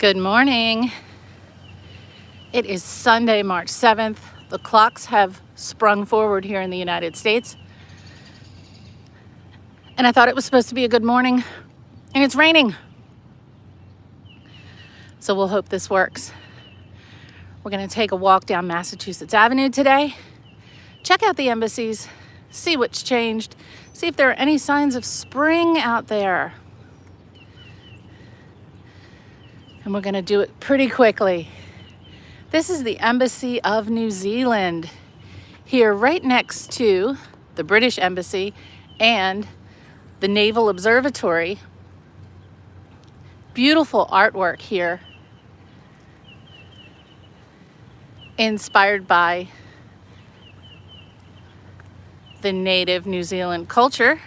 Good morning. It is Sunday, March 7th. The clocks have sprung forward here in the United States. And I thought it was supposed to be a good morning, and it's raining. So we'll hope this works. We're going to take a walk down Massachusetts Avenue today, check out the embassies, see what's changed, see if there are any signs of spring out there. And we're going to do it pretty quickly. This is the Embassy of New Zealand, here right next to the British Embassy and the Naval Observatory. Beautiful artwork here, inspired by the native New Zealand culture.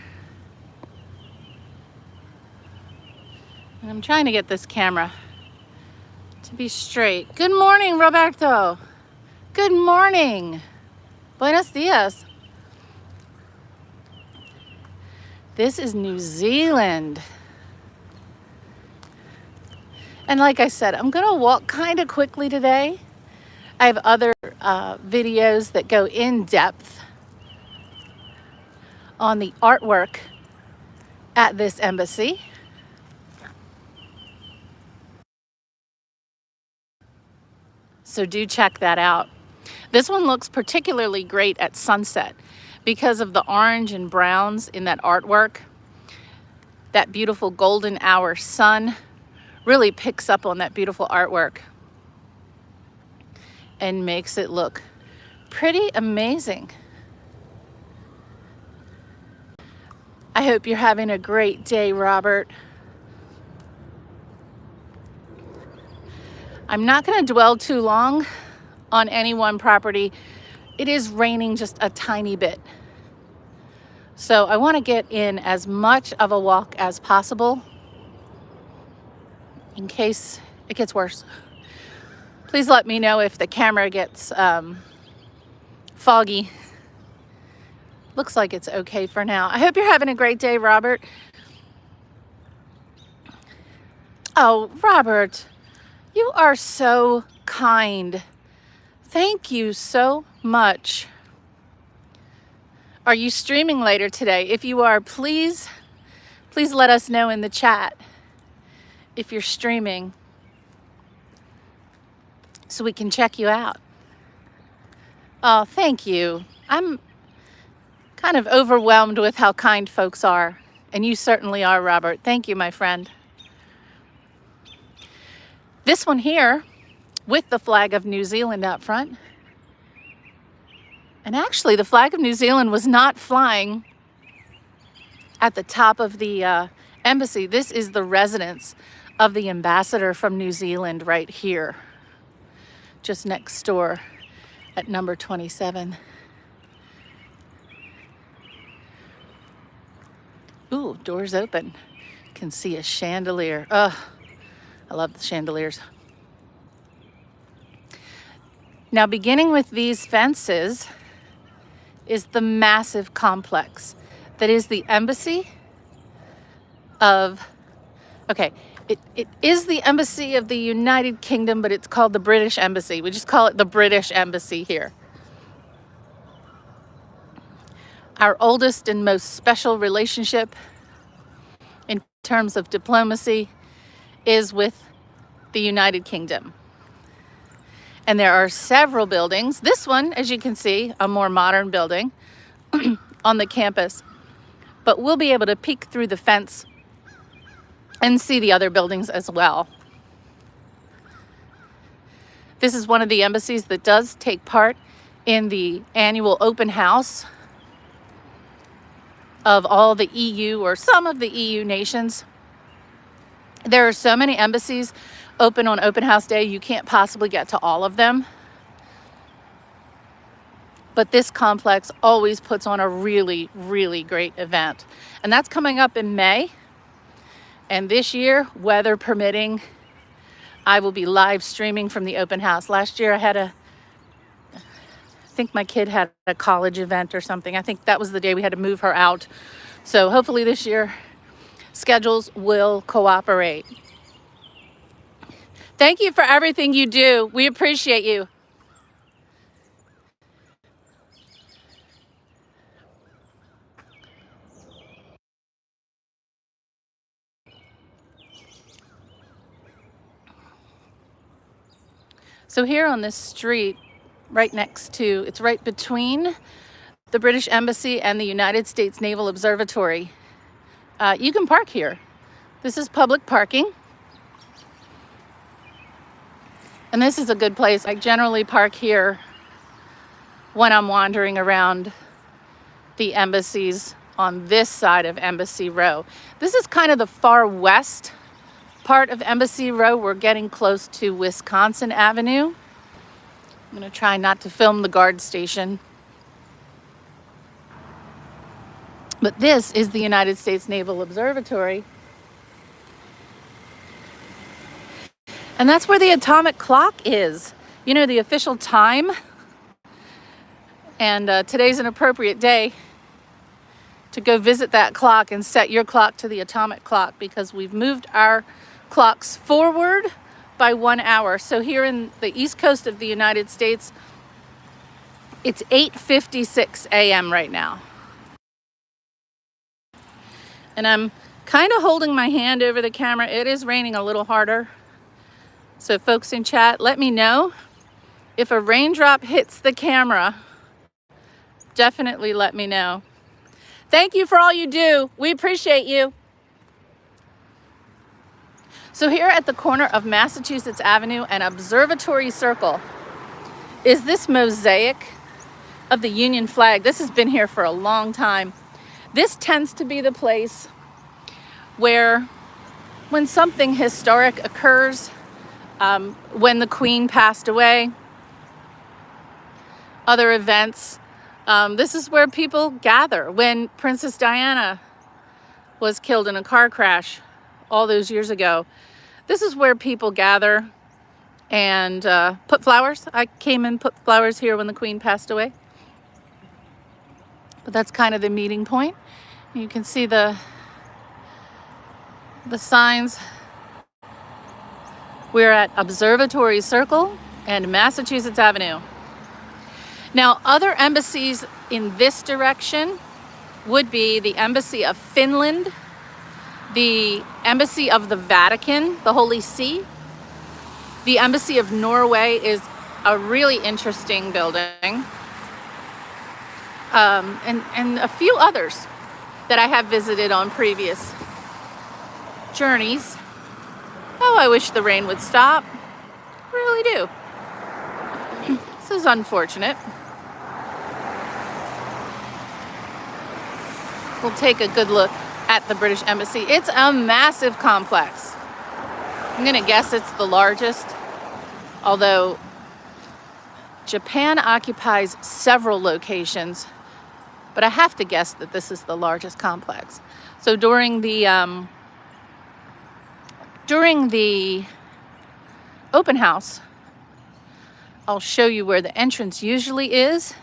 And I'm trying to get this camera to be straight. Good morning, Roberto. Good morning. Buenos dias. This is New Zealand. And like I said, I'm gonna walk kind of quickly today. I have other videos that go in depth on the artwork at this embassy. So do check that out. This one looks particularly great at sunset because of the orange and browns in that artwork. That beautiful golden hour sun really picks up on that beautiful artwork and makes it look pretty amazing. I hope you're having a great day, Robert. I'm not going to dwell too long on any one property. It is raining just a tiny bit. So I want to get in as much of a walk as possible in case it gets worse. Please let me know if the camera gets foggy. Looks like it's okay for now. I hope you're having a great day, Robert. Oh, Robert. You are so kind. Thank you so much. Are you streaming later today? If you are, please let us know in the chat if you're streaming so we can check you out. Oh, thank you. I'm kind of overwhelmed with how kind folks are, and you certainly are, Robert. Thank you, my friend. This one here with the flag of New Zealand out front. And actually the flag of New Zealand was not flying at the top of the embassy. This is the residence of the ambassador from New Zealand right here, just next door at number 27. Ooh, doors open. Can see a chandelier. Ugh. I love the chandeliers. Now, beginning with these fences is the massive complex that is the embassy of, okay, it is the embassy of the United Kingdom, but it's called the British Embassy. We just call it the British Embassy here. Our oldest and most special relationship in terms of diplomacy is with the United Kingdom. And there are several buildings. This one, as you can see, a more modern building on the campus. But we'll be able to peek through the fence and see the other buildings as well. This is one of the embassies that does take part in the annual open house of all the EU or some of the EU nations. There are so many embassies open on open house day, you can't possibly get to all of them. But this complex always puts on a really, really great event. And that's coming up in May. And this year, weather permitting, I will be live streaming from the open house. Last year I think my kid had a college event or something. I think that was the day we had to move her out. So hopefully this year schedules will cooperate. Thank you for everything you do. We appreciate you. So here on this street, right next to, it's right between the British Embassy and the United States Naval Observatory. You can park here. This is public parking. And this is a good place. I generally park here when I'm wandering around the embassies on this side of Embassy Row. This is kind of the far west part of Embassy Row. We're getting close to Wisconsin Avenue. I'm going to try not to film the guard station. But this is the United States Naval Observatory. And that's where the atomic clock is. You know, the official time. And today's an appropriate day to go visit that clock and set your clock to the atomic clock, because we've moved our clocks forward by 1 hour. So here in the east coast of the United States, it's 8:56 a.m. right now. And I'm kind of holding my hand over the camera. It is raining a little harder. So folks in chat, let me know if a raindrop hits the camera. Definitely let me know. Thank you for all you do. We appreciate you. So here at the corner of Massachusetts Avenue and Observatory Circle is this mosaic of the Union flag. This has been here for a long time. This tends to be the place where, when something historic occurs, when the Queen passed away, other events, this is where people gather. When Princess Diana was killed in a car crash all those years ago, this is where people gather and put flowers. I came and put flowers here when the Queen passed away. But that's kind of the meeting point. You can see the signs. We're at Observatory Circle and Massachusetts Avenue. Now, other embassies in this direction would be the Embassy of Finland, the Embassy of the Vatican, the Holy See. The Embassy of Norway is a really interesting building. And a few others that I have visited on previous journeys. Oh, I wish the rain would stop. I really do. This is unfortunate. We'll take a good look at the British Embassy. It's a massive complex. I'm gonna guess it's the largest, although Japan occupies several locations, but I have to guess that this is the largest complex. So during the open house, I'll show you where the entrance usually is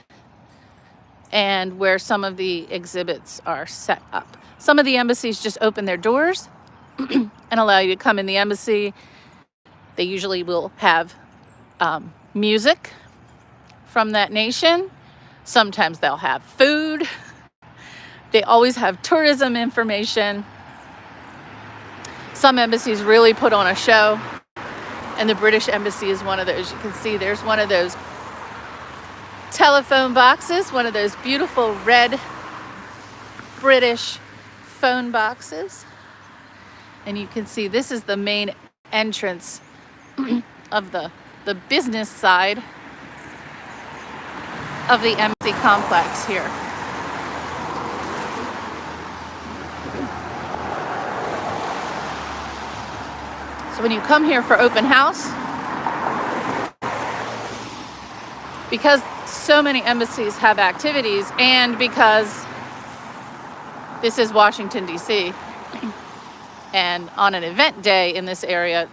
and where some of the exhibits are set up. Some of the embassies just open their doors and allow you to come in the embassy. They usually will have music from that nation. Sometimes they'll have food. They always have tourism information. Some embassies really put on a show, and the British Embassy is one of those. You can see there's one of those telephone boxes, one of those beautiful red British phone boxes. And you can see this is the main entrance of the business side of the embassy complex here. So when you come here for open house, because so many embassies have activities, and because this is Washington, D.C., and on an event day in this area,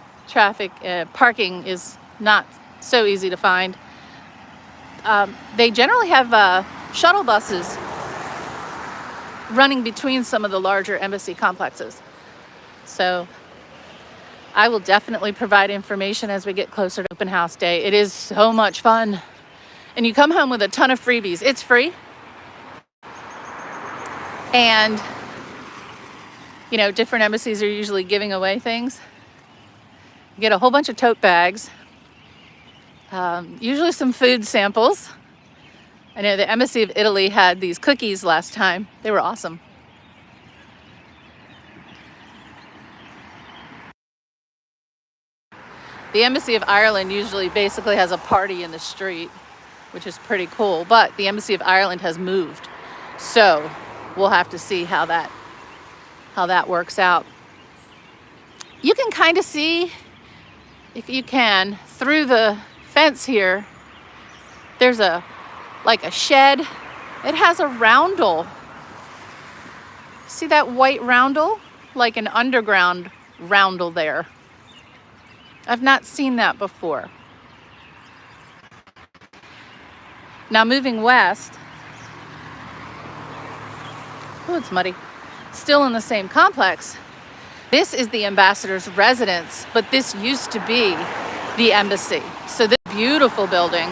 parking is not so easy to find. They generally have shuttle buses running between some of the larger embassy complexes. So I will definitely provide information as we get closer to open house day. It is so much fun. And you come home with a ton of freebies. It's free. And, you know, different embassies are usually giving away things. You get a whole bunch of tote bags, usually some food samples. I know the Embassy of Italy had these cookies last time. They were awesome. The Embassy of Ireland usually basically has a party in the street, which is pretty cool. But the Embassy of Ireland has moved. So we'll have to see how that works out. You can kind of see, if you can, through the fence here, there's like a shed. It has a roundel. See that white roundel? Like an underground roundel there. I've not seen that before. Now moving west, oh, it's muddy. Still in the same complex. This is the ambassador's residence, but this used to be the embassy. So this beautiful building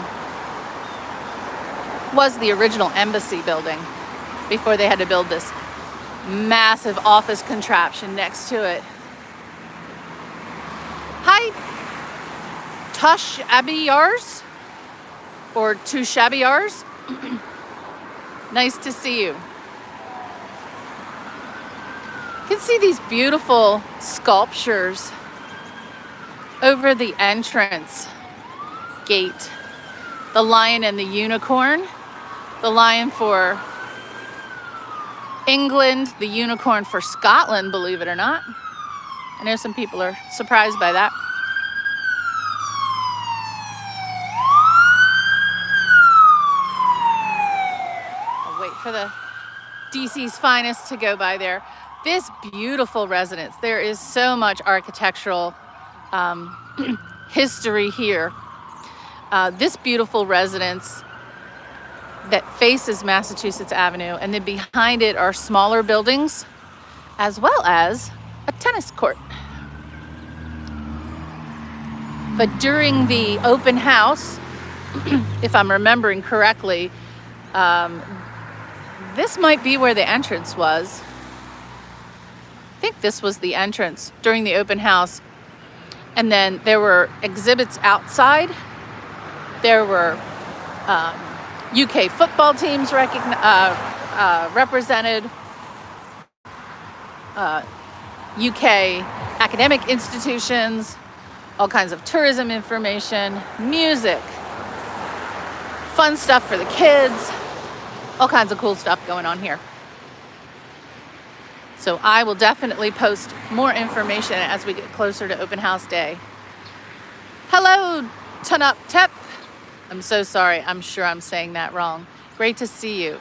was the original embassy building before they had to build this massive office contraption next to it. Hi, Tush Abiyars or Tushabiyars. Nice to see you. You can see these beautiful sculptures over the entrance gate. The lion and the unicorn. The lion for England, the unicorn for Scotland, believe it or not. I know some people are surprised by that. I'll wait for the DC's finest to go by there. This beautiful residence, there is so much architectural history here. This beautiful residence that faces Massachusetts Avenue, and then behind it are smaller buildings, as well as a tennis court. But during the open house, if I'm remembering correctly, this might be where the entrance was. I think this was the entrance during the open house. And then there were exhibits outside. There were UK football teams represented, UK academic institutions, all kinds of tourism information, music, fun stuff for the kids, all kinds of cool stuff going on here. So I will definitely post more information as we get closer to open house day. Hello, Tanup Tep. I'm so sorry. I'm sure I'm saying that wrong. Great to see you.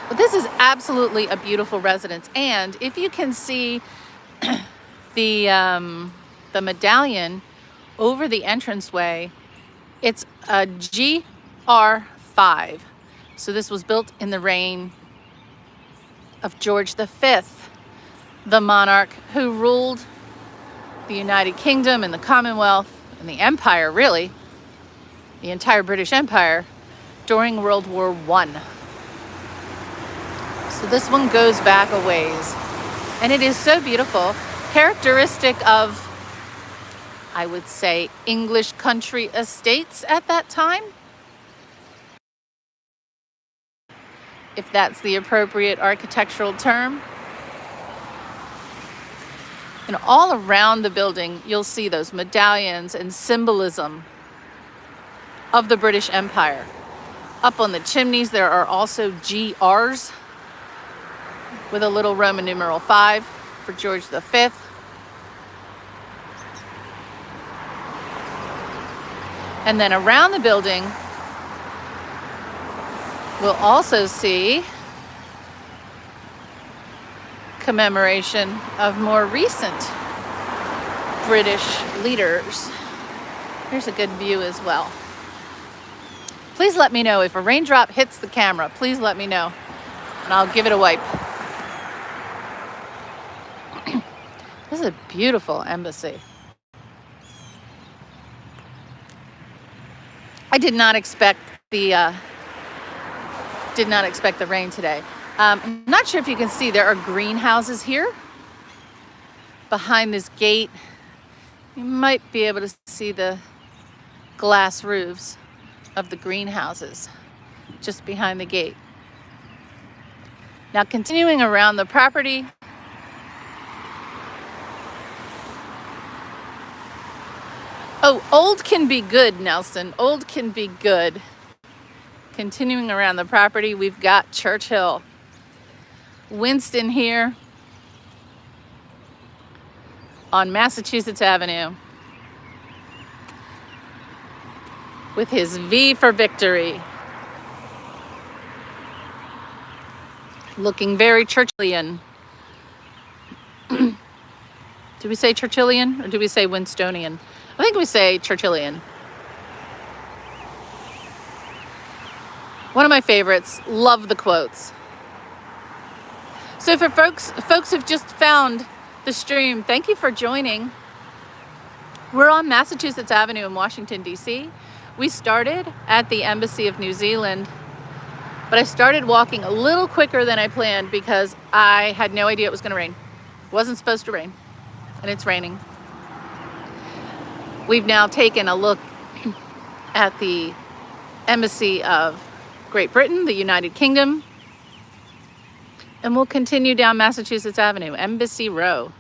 But this is absolutely a beautiful residence. And if you can see the medallion over the entranceway, it's a GR5. So this was built in the reign of George V, the monarch who ruled the United Kingdom and the Commonwealth and the Empire, really, the entire British Empire during World War I. So this one goes back a ways. And it is so beautiful, characteristic of, I would say, English country estates at that time, if that's the appropriate architectural term. And all around the building, you'll see those medallions and symbolism of the British Empire. Up on the chimneys, there are also GRs with a little Roman numeral 5 for George V. And then around the building, we'll also see commemoration of more recent British leaders. Here's a good view as well. Please let me know if a raindrop hits the camera. Please let me know, and I'll give it a wipe. This is a beautiful embassy. I did not expect the rain today. I'm not sure if you can see, there are greenhouses here behind this gate. You might be able to see the glass roofs of the greenhouses just behind the gate. Now, continuing around the property, oh, old can be good, Nelson. Old can be good. Continuing around the property, we've got Churchill. Winston here on Massachusetts Avenue with his V for victory. Looking very Churchillian. Do we say Churchillian or do we say Winstonian? I think we say Churchillian. One of my favorites. Love the quotes. So for folks who've just found the stream, thank you for joining. We're on Massachusetts Avenue in Washington, D.C. We started at the Embassy of New Zealand, but I started walking a little quicker than I planned because I had no idea it was going to rain. It wasn't supposed to rain, and it's raining. We've now taken a look at the Embassy of Great Britain, the United Kingdom, and we'll continue down Massachusetts Avenue, Embassy Row.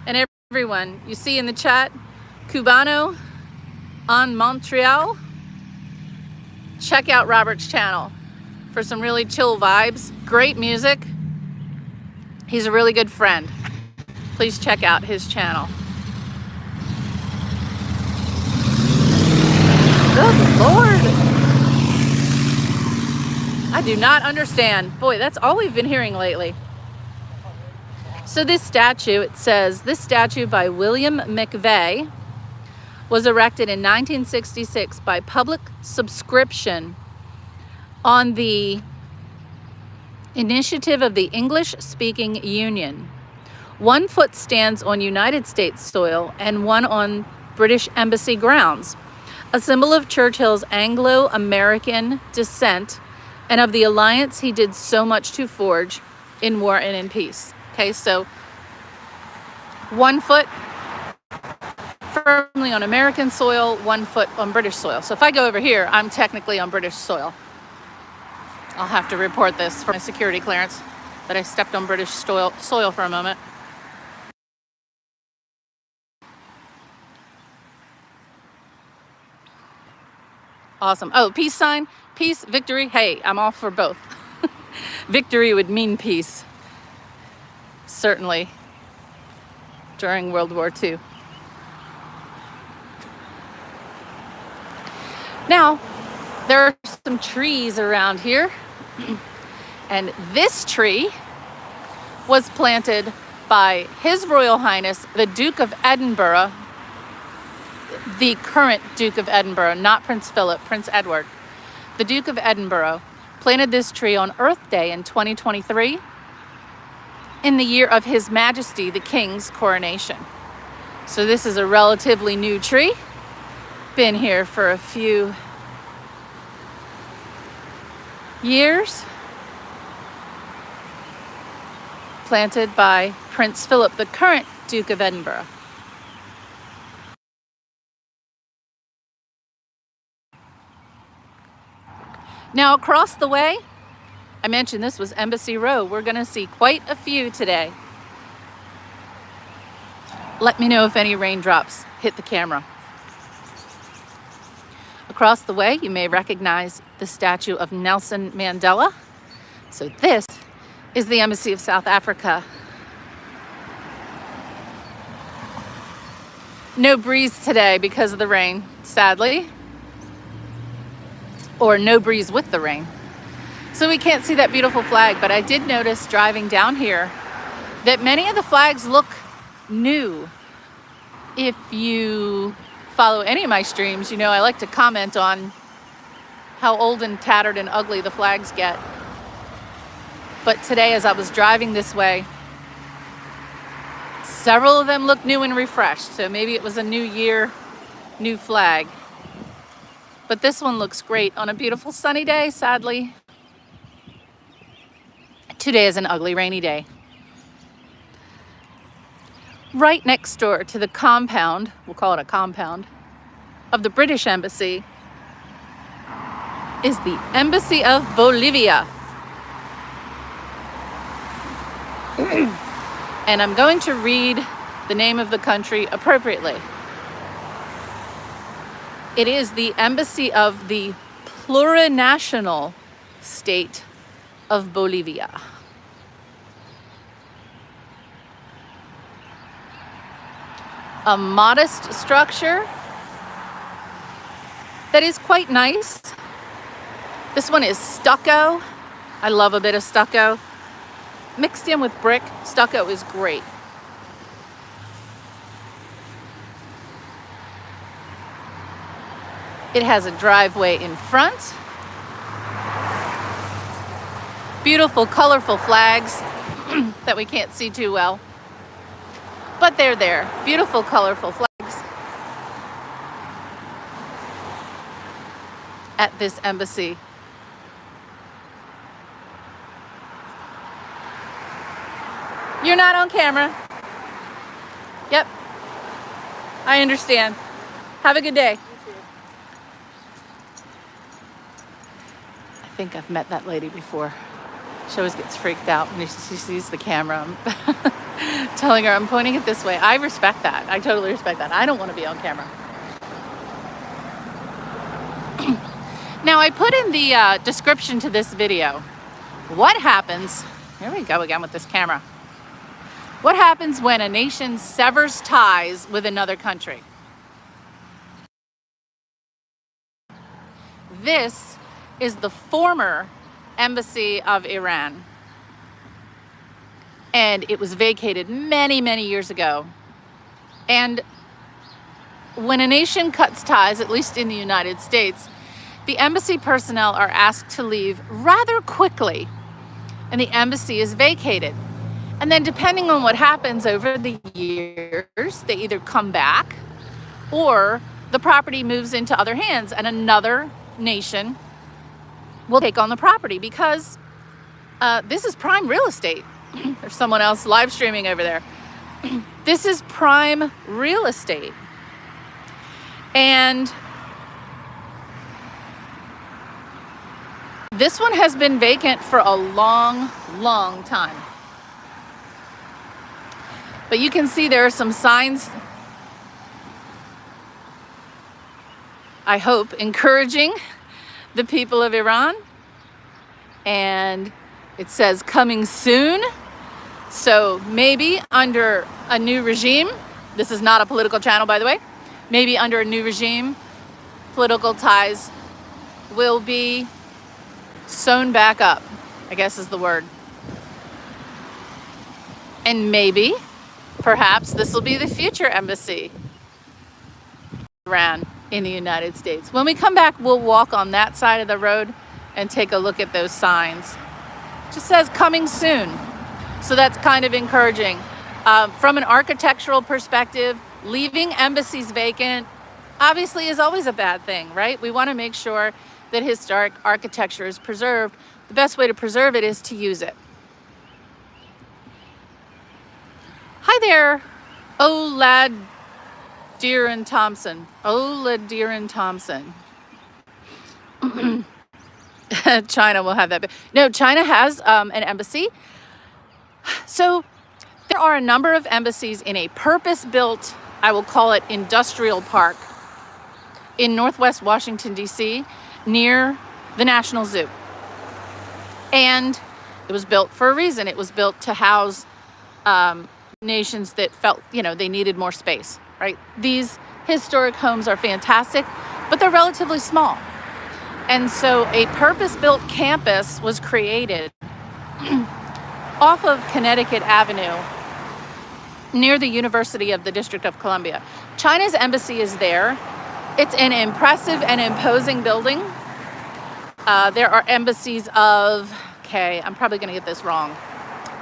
And everyone, you see in the chat, Cubano on Montreal. Check out Robert's channel for some really chill vibes. Great music. He's a really good friend. Please check out his channel. Good Lord. I do not understand. Boy, that's all we've been hearing lately. So this statue, it says, this statue by William McVeigh was erected in 1966 by public subscription on the initiative of the English-speaking Union. 1 foot stands on United States soil and 1 on British Embassy grounds, a symbol of Churchill's Anglo-American descent and of the alliance he did so much to forge in war and in peace. Okay, so 1 foot firmly on American soil, 1 foot on British soil. So if I go over here, I'm technically on British soil. I'll have to report this for my security clearance that I stepped on British soil for a moment. Awesome. Oh, peace sign, peace, victory. Hey, I'm all for both. Victory would mean peace. Certainly during World War II. Now, there are some trees around here, and this tree was planted by His Royal Highness, the Duke of Edinburgh, the current Duke of Edinburgh, not Prince Philip, Prince Edward. The Duke of Edinburgh planted this tree on Earth Day in 2023 in the year of His Majesty the King's coronation. So this is a relatively new tree. Been here for a few years. Planted by Prince Philip, the current Duke of Edinburgh. Now across the way, I mentioned this was Embassy Row. We're going to see quite a few today. Let me know if any raindrops hit the camera. Across the way, you may recognize the statue of Nelson Mandela. So this is the Embassy of South Africa. No breeze today because of the rain, sadly. Or no breeze with the rain. So we can't see that beautiful flag, but I did notice driving down here that many of the flags look new. If you follow any of my streams, you know I like to comment on how old and tattered and ugly the flags get. But today, as I was driving this way, several of them looked new and refreshed. So maybe it was a new year, new flag. But this one looks great on a beautiful sunny day, sadly. Today is an ugly rainy day. Right next door to the compound, we'll call it a compound, of the British Embassy is the Embassy of Bolivia. And I'm going to read the name of the country appropriately. It is the Embassy of the plurinational state of Bolivia. A modest structure that is quite nice. This one is stucco. I love a bit of stucco. Mixed in with brick, stucco is great. It has a driveway in front. Beautiful, colorful flags that we can't see too well. But they're there. Beautiful, colorful flags at this embassy. You're not on camera. Yep. I understand. Have a good day. I think I've met that lady before. She always gets freaked out when she sees the camera. I'm telling her I'm pointing it this way. I respect that. I totally respect that. I don't want to be on camera. Now, I put in the description to this video, what happens, here we go again with this camera. What happens when a nation severs ties with another country? This is the former embassy of Iran. And it was vacated many, many years ago. And when a nation cuts ties, at least in the United States, the embassy personnel are asked to leave rather quickly, and the embassy is vacated. And then depending on what happens over the years, they either come back or the property moves into other hands and another nation will take on the property because this is prime real estate. There's someone else live streaming over there. This is prime real estate. And this one has been vacant for a long, long time. But you can see there are some signs, I hope, encouraging the people of Iran. And it says coming soon. So maybe under a new regime, this is not a political channel, by the way, maybe under a new regime, political ties will be sewn back up, I guess is the word. And maybe, perhaps, this will be the future embassy Iran in the United States. When we come back, we'll walk on that side of the road and take a look at those signs. It just says coming soon. So that's kind of encouraging. From an architectural perspective, leaving embassies vacant obviously is always a bad thing, right? We want to make sure that historic architecture is preserved. The best way to preserve it is to use it. Hi there, Oladiran Thompson. Oladiran Thompson. China will have that. No, China has an embassy. So there are a number of embassies in a purpose-built, I will call it industrial park in Northwest Washington, D.C., near the National Zoo. And it was built for a reason. It was built to house nations that felt, they needed more space, right? These historic homes are fantastic, but they're relatively small. And so a purpose-built campus was created off of Connecticut Avenue near the University of the District of Columbia. China's embassy is there. It's an impressive and imposing building. There are embassies of okay, I'm probably going to get this wrong.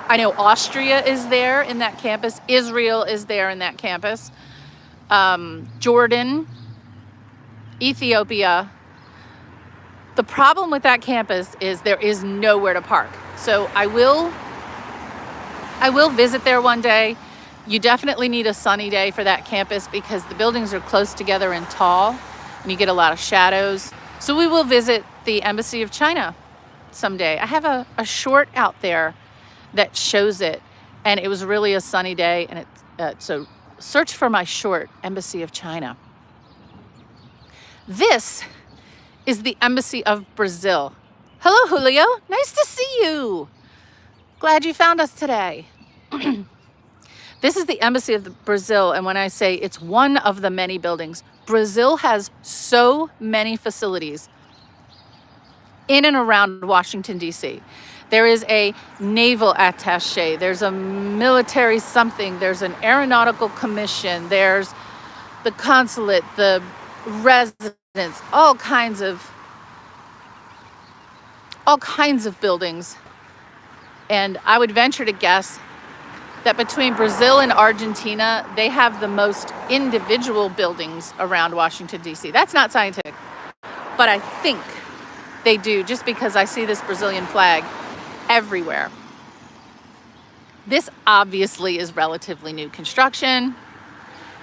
I know Austria is there in that campus. Israel is there in that campus. Jordan, Ethiopia. The problem with that campus is there is nowhere to park. So I will visit there one day. You definitely need a sunny day for that campus because the buildings are close together and tall, and you get a lot of shadows. So we will visit the Embassy of China someday. I have a short out there that shows it, and it was really a sunny day, and so search for my short, Embassy of China. This is the Embassy of Brazil. Hello, Julio. Nice to see you. Glad you found us today. This is the Embassy of Brazil, and when I say it's one of the many buildings, Brazil has so many facilities in and around Washington, D.C. There is a naval attaché, there's a military something, there's an aeronautical commission, there's the consulate, the residence, all kinds of buildings. And I would venture to guess that between Brazil and Argentina, they have the most individual buildings around Washington, D.C. That's not scientific, but I think they do, just because I see this Brazilian flag everywhere. This obviously is relatively new construction.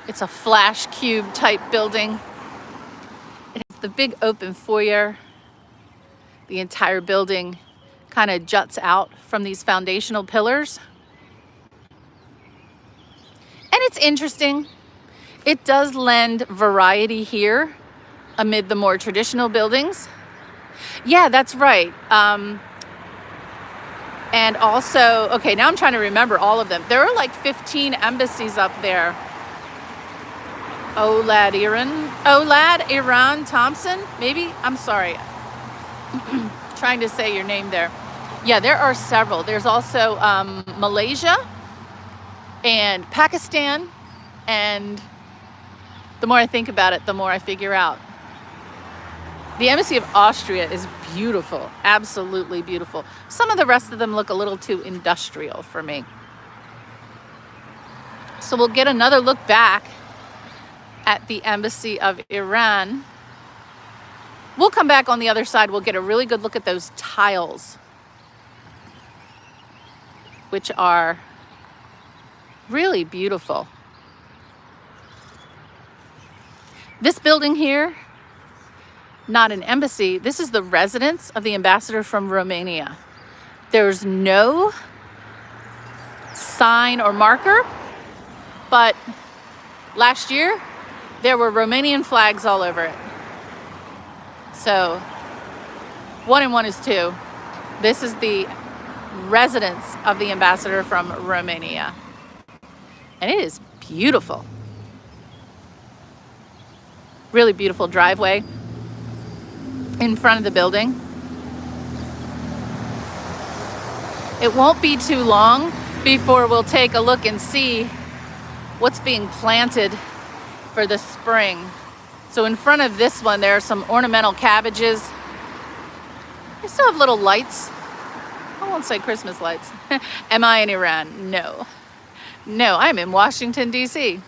It's a flash cube type building. It has the big open foyer. The entire building kind of juts out from these foundational pillars. And it's interesting. It does lend variety here amid the more traditional buildings. Yeah, that's right. And also, okay, now I'm trying to remember all of them. There are like 15 embassies up there. Olad Iran Thompson, maybe? I'm sorry. Trying to say your name there. Yeah, there are several. There's also Malaysia and Pakistan, and the more I think about it, the more I figure out. The Embassy of Austria is beautiful, absolutely beautiful. Some of the rest of them look a little too industrial for me. So we'll get another look back at the Embassy of Iran. We'll come back on the other side. We'll get a really good look at those tiles, which are really beautiful. This building here, not an embassy, this is the residence of the ambassador from Romania. There's no sign or marker, but last year there were Romanian flags all over it. So 1 and 1 is 2. This is the residence of the ambassador from Romania. And it is beautiful. Really beautiful driveway in front of the building. It won't be too long before we'll take a look and see what's being planted for the spring. So in front of this one, there are some ornamental cabbages. They still have little lights. I won't say Christmas lights. Am I in Iran? No. No, I'm in Washington, D.C.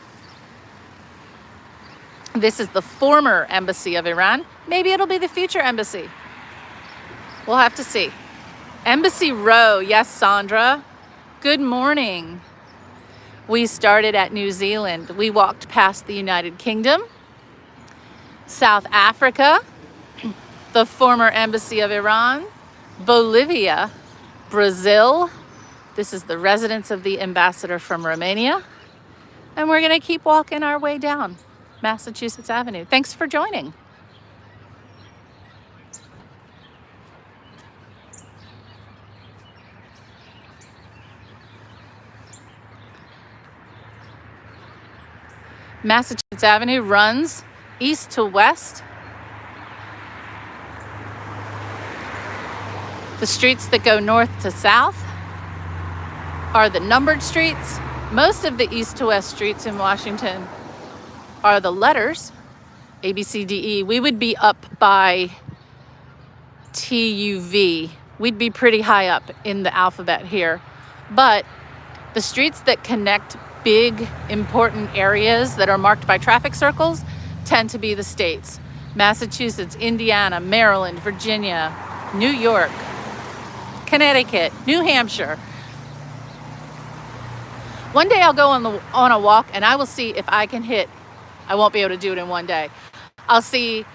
This is the former embassy of Iran. Maybe it'll be the future embassy. We'll have to see. Embassy Row. Yes, Sandra. Good morning. We started at New Zealand. We walked past the United Kingdom, South Africa, the former embassy of Iran, Bolivia, Brazil. This is the residence of the ambassador from Romania. And we're going to keep walking our way down Massachusetts Avenue. Thanks for joining. Massachusetts Avenue runs east to west. The streets that go north to south are the numbered streets. Most of the east to west streets in Washington are the letters, A, B, C, D, E. We would be up by TUV we'd be pretty high up in the alphabet here. But the streets that connect big, important areas that are marked by traffic circles tend to be the states. Massachusetts, Indiana, Maryland, Virginia, New York, Connecticut, New Hampshire. One day I'll go on a walk and I will see if I can hit, I won't be able to do it in one day. I'll see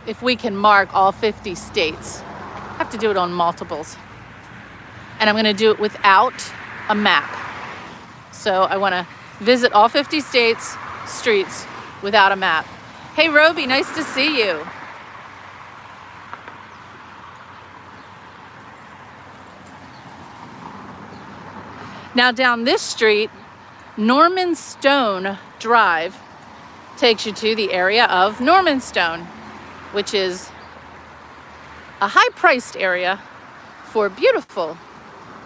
if we can mark all 50 states. I have to do it on multiples. And I'm gonna do it without a map. So I wanna visit all 50 states, streets, without a map. Hey Roby, nice to see you. Now down this street, Norman Stone Drive takes you to the area of Normanstone, which is a high-priced area for beautiful,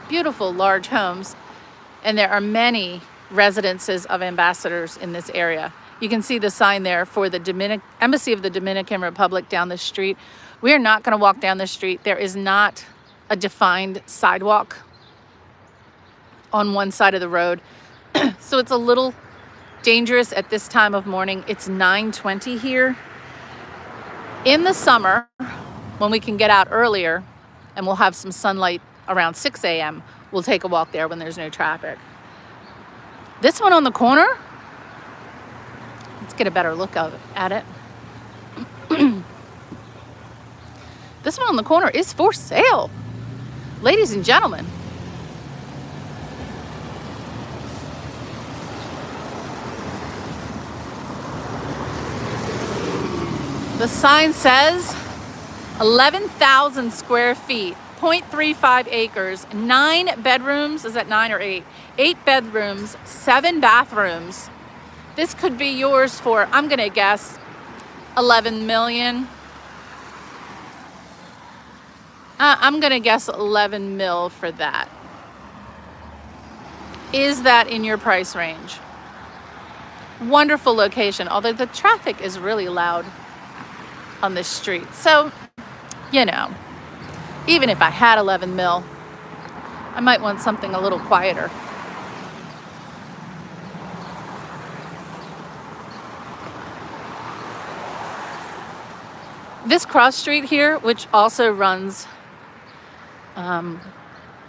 beautiful large homes. And there are many residences of ambassadors in this area. You can see the sign there for the Embassy of the Dominican Republic down the street. We are not going to walk down the street. There is not a defined sidewalk on one side of the road. So it's a little dangerous at this time of morning. It's 9:20 here. In the summer, when we can get out earlier and we'll have some sunlight around 6 a.m., we'll take a walk there when there's no traffic. This one on the corner, let's get a better look at it. This one on the corner is for sale, ladies and gentlemen. The sign says 11,000 square feet, 0.35 acres, 9 bedrooms. Is that 9 or 8? 8 bedrooms, 7 bathrooms. This could be yours for, I'm gonna guess, 11 million. I'm gonna guess 11 mil for that. Is that in your price range? Wonderful location, although the traffic is really loud on this street. So, you know, even if I had 11 mil, I might want something a little quieter. This cross street here, which also runs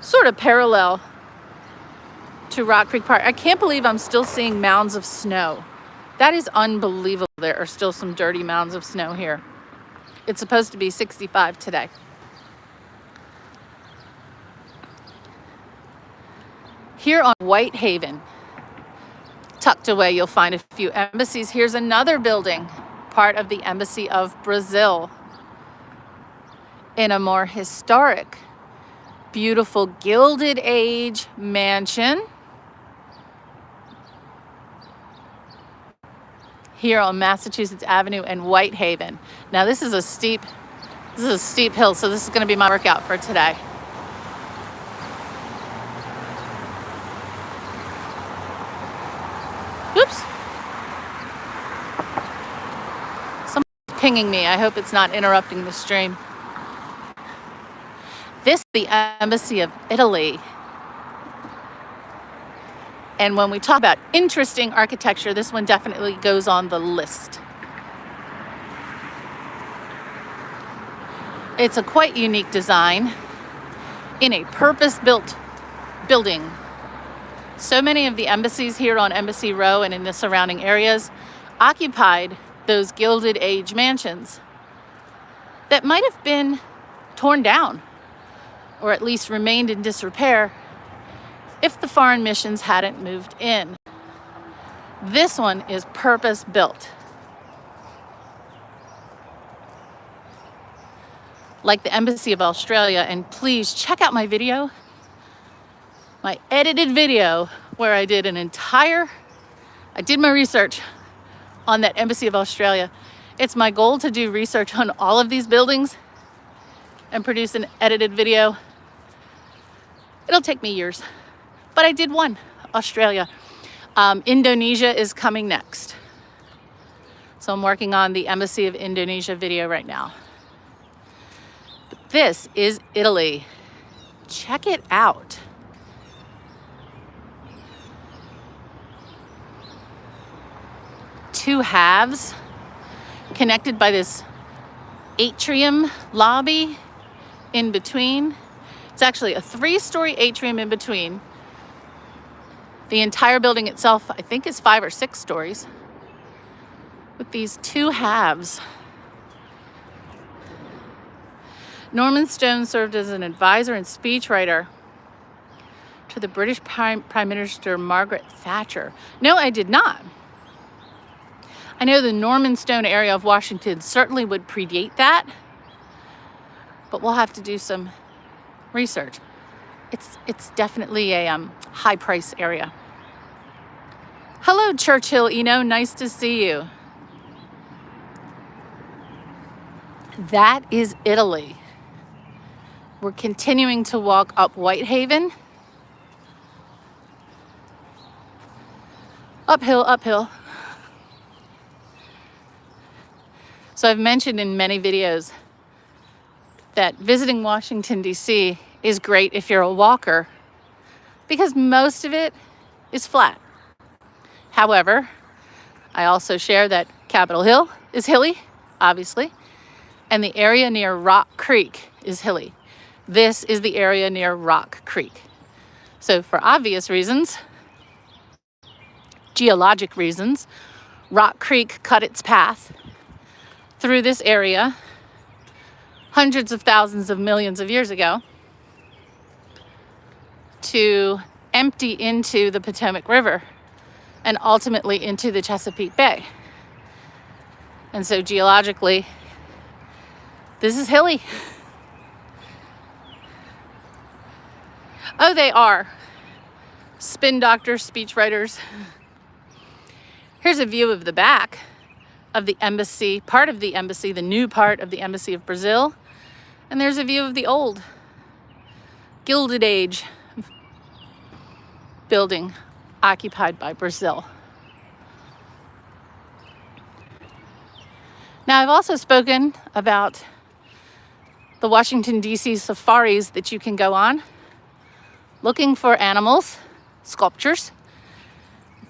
sort of parallel to Rock Creek Park. I can't believe I'm still seeing mounds of snow. That is unbelievable. There are still some dirty mounds of snow here. It's supposed to be 65 today. Here on Whitehaven, tucked away, you'll find a few embassies. Here's another building, part of the Embassy of Brazil, in a more historic, beautiful Gilded Age mansion. Here on Massachusetts Avenue and Whitehaven. Now this is a steep hill, so this is going to be my workout for today. Oops. Someone's pinging me. I hope it's not interrupting the stream. This is the Embassy of Italy. And when we talk about interesting architecture, this one definitely goes on the list. It's a quite unique design in a purpose-built building. So many of the embassies here on Embassy Row and in the surrounding areas occupied those Gilded Age mansions that might have been torn down or at least remained in disrepair if the foreign missions hadn't moved in. This one is purpose-built. Like the Embassy of Australia, and please check out my video, my edited video, where I did my research on that Embassy of Australia. It's my goal to do research on all of these buildings and produce an edited video. It'll take me years. But I did one, Australia. Indonesia is coming next. So I'm working on the Embassy of Indonesia video right now. But This is Italy. Check it out. Two halves connected by this atrium lobby in between. It's actually a 3-story atrium in between. The entire building itself, I think, is 5 or 6 stories, with these two halves. Norman Stone served as an advisor and speechwriter to the British Prime Minister Margaret Thatcher. No, I did not. I know the Norman Stone area of Washington certainly would predate that, but we'll have to do some research. It's definitely a high price area. Hello, Churchill, nice to see you. That is Italy. We're continuing to walk up Whitehaven. Uphill. So I've mentioned in many videos that visiting Washington, D.C. is great if you're a walker because most of it is flat. However, I also share that Capitol Hill is hilly, obviously, and the area near Rock Creek is hilly. This is the area near Rock Creek. So for obvious reasons, geologic reasons, Rock Creek cut its path through this area hundreds of thousands of millions of years ago to empty into the Potomac River and ultimately into the Chesapeake Bay. And so geologically, this is hilly. Oh, they are. Spin doctors, speechwriters. Here's a view of the back of the embassy, part of the embassy, the new part of the Embassy of Brazil. And there's a view of the old Gilded Age building occupied by Brazil. Now, I've also spoken about the Washington, D.C. safaris that you can go on looking for animals, sculptures,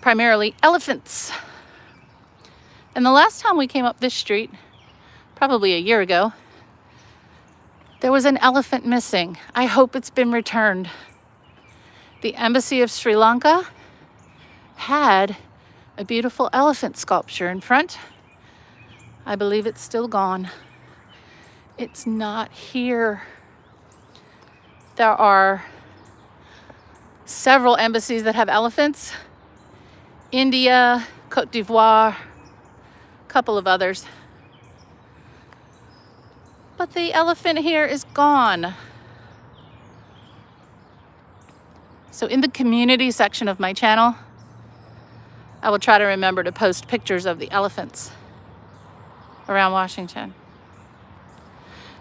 primarily elephants. And the last time we came up this street, probably a year ago, there was an elephant missing. I hope it's been returned. The Embassy of Sri Lanka had a beautiful elephant sculpture in front. I believe it's still gone. It's not here. There are several embassies that have elephants. India, Cote d'Ivoire, a couple of others. But the elephant here is gone. So in the community section of my channel, I will try to remember to post pictures of the elephants around Washington.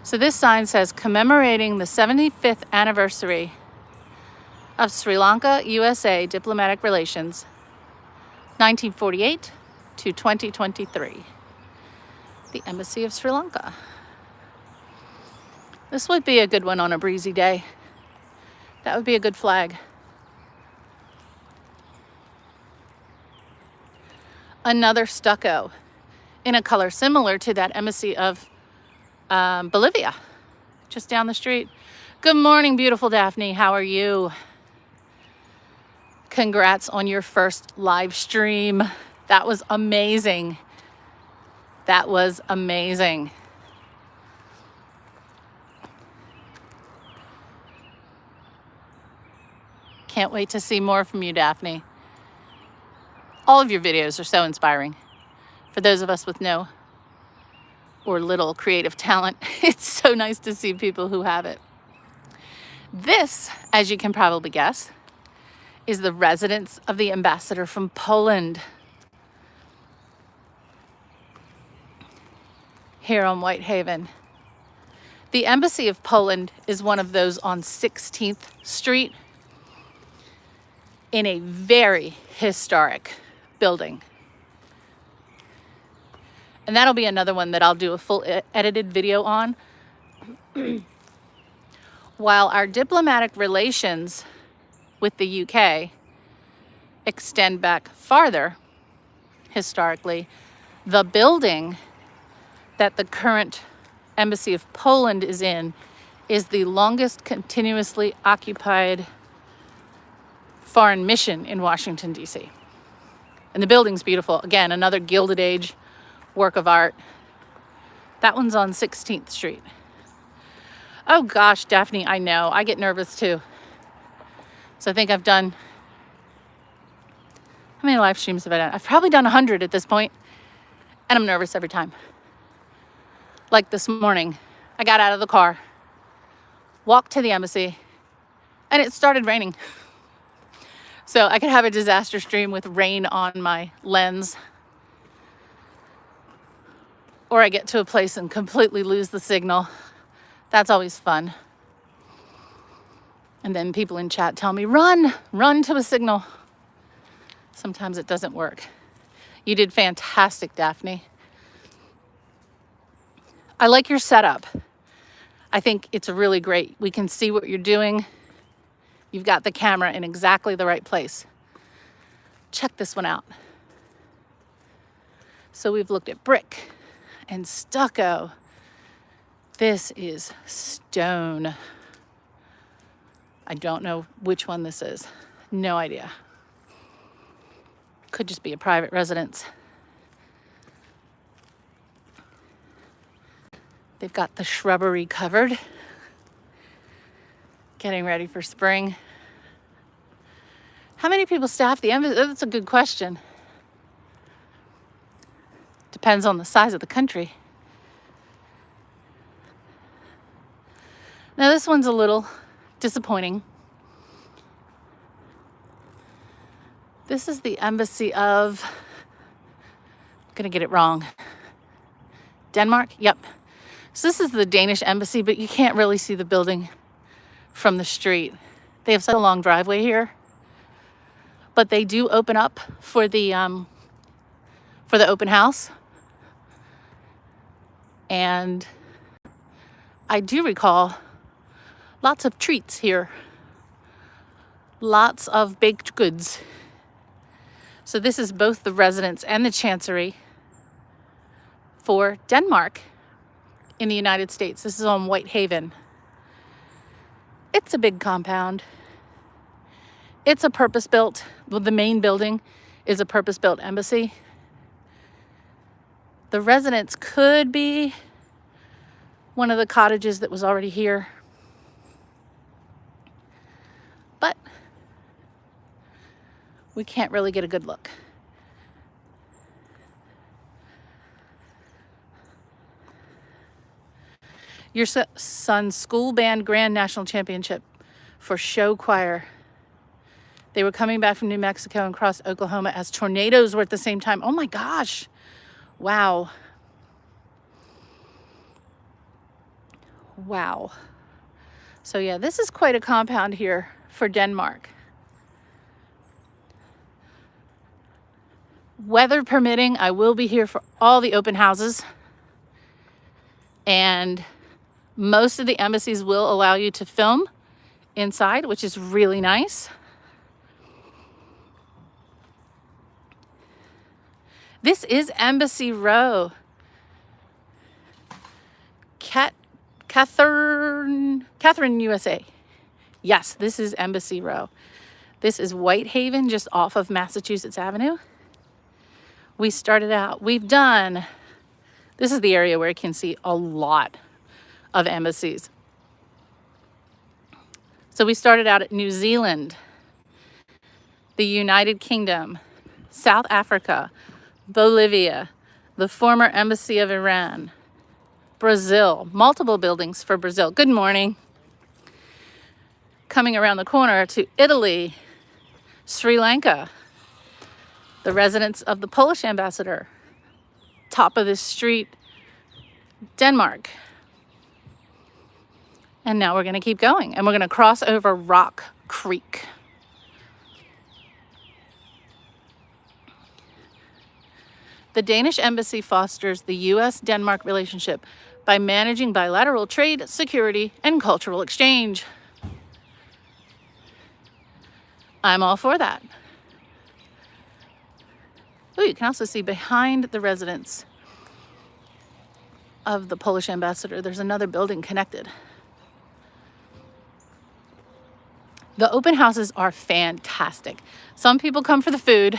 So this sign says, commemorating the 75th anniversary of Sri Lanka, USA diplomatic relations, 1948 to 2023. The Embassy of Sri Lanka. This would be a good one on a breezy day. That would be a good flag. Another stucco in a color similar to that embassy of Bolivia, just down the street. Good morning, beautiful Daphne. How are you? Congrats on your first live stream. That was amazing. That was amazing. Can't wait to see more from you, Daphne. All of your videos are so inspiring. For those of us with no or little creative talent, it's so nice to see people who have it. This, as you can probably guess, is the residence of the ambassador from Poland here on Whitehaven. The Embassy of Poland is one of those on 16th Street in a very historic building. And that'll be another one that I'll do a full edited video on. While our diplomatic relations with the UK extend back farther historically, the building that the current Embassy of Poland is in is the longest continuously occupied foreign mission in Washington, D.C. And the building's beautiful. Again, another Gilded Age work of art. That one's on 16th Street. Oh gosh, Daphne, I know. I get nervous too. So I think I've done, how many live streams have I done? I've probably done 100 at this point, and I'm nervous every time. Like this morning, I got out of the car, walked to the embassy, and it started raining. So I could have a disaster stream with rain on my lens, or I get to a place and completely lose the signal. That's always fun. And then people in chat tell me, run to a signal. Sometimes it doesn't work. You did fantastic, Daphne. I like your setup. I think it's really great. We can see what you're doing. You've got the camera in exactly the right place. Check this one out. So we've looked at brick and stucco. This is stone. I don't know which one this is. No idea. Could just be a private residence. They've got the shrubbery covered. Getting ready for spring. How many people staff the embassy? That's a good question. Depends on the size of the country. Now this one's a little disappointing. This is the embassy of, I'm gonna get it wrong, Denmark? Yep. So this is the Danish embassy, but you can't really see the building from the street. They have such a long driveway here, but they do open up for the open house. And I do recall lots of treats here, lots of baked goods. So this is both the residence and the chancery for Denmark in the United States. This is on Whitehaven. It's a big compound. It's a purpose-built, well, the main building is a purpose-built embassy. The residence could be one of the cottages that was already here. But we can't really get a good look. Your son's school band grand national championship for show choir. They were coming back from New Mexico and crossed Oklahoma as tornadoes were at the same time. Oh my gosh. Wow. Wow. So yeah, this is quite a compound here for Denmark. Weather permitting, I will be here for all the open houses. And most of the embassies will allow you to film inside, which is really nice. This is Embassy Row. Catherine, USA. Yes, this is Embassy Row. This is Whitehaven, just off of Massachusetts Avenue. We started out, this is the area where you can see a lot of embassies. So we started out at New Zealand, the United Kingdom, South Africa, Bolivia, the former embassy of Iran, Brazil, multiple buildings for Brazil. Good morning. Coming around the corner to Italy, Sri Lanka, the residence of the Polish ambassador. Top of this street, Denmark. And now we're going to keep going, and we're going to cross over Rock Creek. The Danish embassy fosters the U.S.-Denmark relationship by managing bilateral trade, security, and cultural exchange. I'm all for that. Oh, you can also see behind the residence of the Polish ambassador, there's another building connected. The open houses are fantastic. Some people come for the food,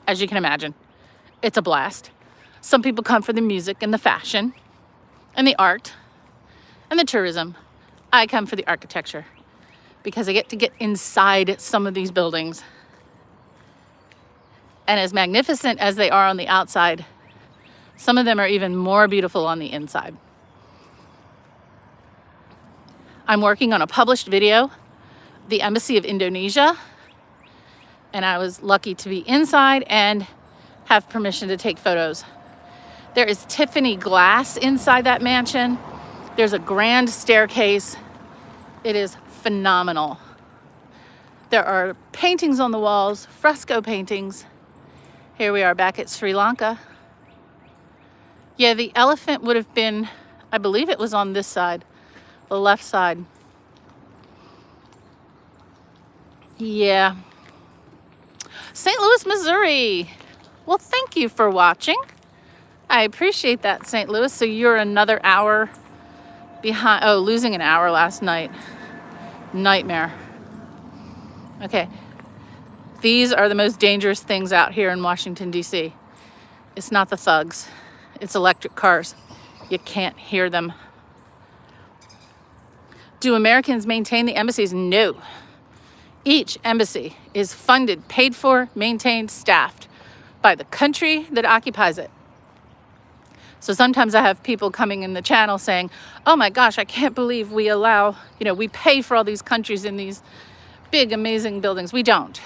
as you can imagine. It's a blast. Some people come for the music and the fashion and the art and the tourism. I come for the architecture because I get to get inside some of these buildings. And as magnificent as they are on the outside, some of them are even more beautiful on the inside. I'm working on a published video, the Embassy of Indonesia, and I was lucky to be inside and have permission to take photos. There is Tiffany glass inside that mansion. There's a grand staircase. It is phenomenal. There are paintings on the walls, fresco paintings. Here we are back at Sri Lanka. Yeah, the elephant would have been, I believe it was on this side, the left side. Yeah. St. Louis, Missouri. Well, thank you for watching. I appreciate that, St. Louis. So you're another hour behind. Oh, losing an hour last night. Nightmare. Okay. These are the most dangerous things out here in Washington, D.C. It's not the thugs. It's electric cars. You can't hear them. Do Americans maintain the embassies? No. Each embassy is funded, paid for, maintained, staffed by the country that occupies it. So sometimes I have people coming in the channel saying, oh my gosh, I can't believe we allow, we pay for all these countries in these big, amazing buildings. We don't.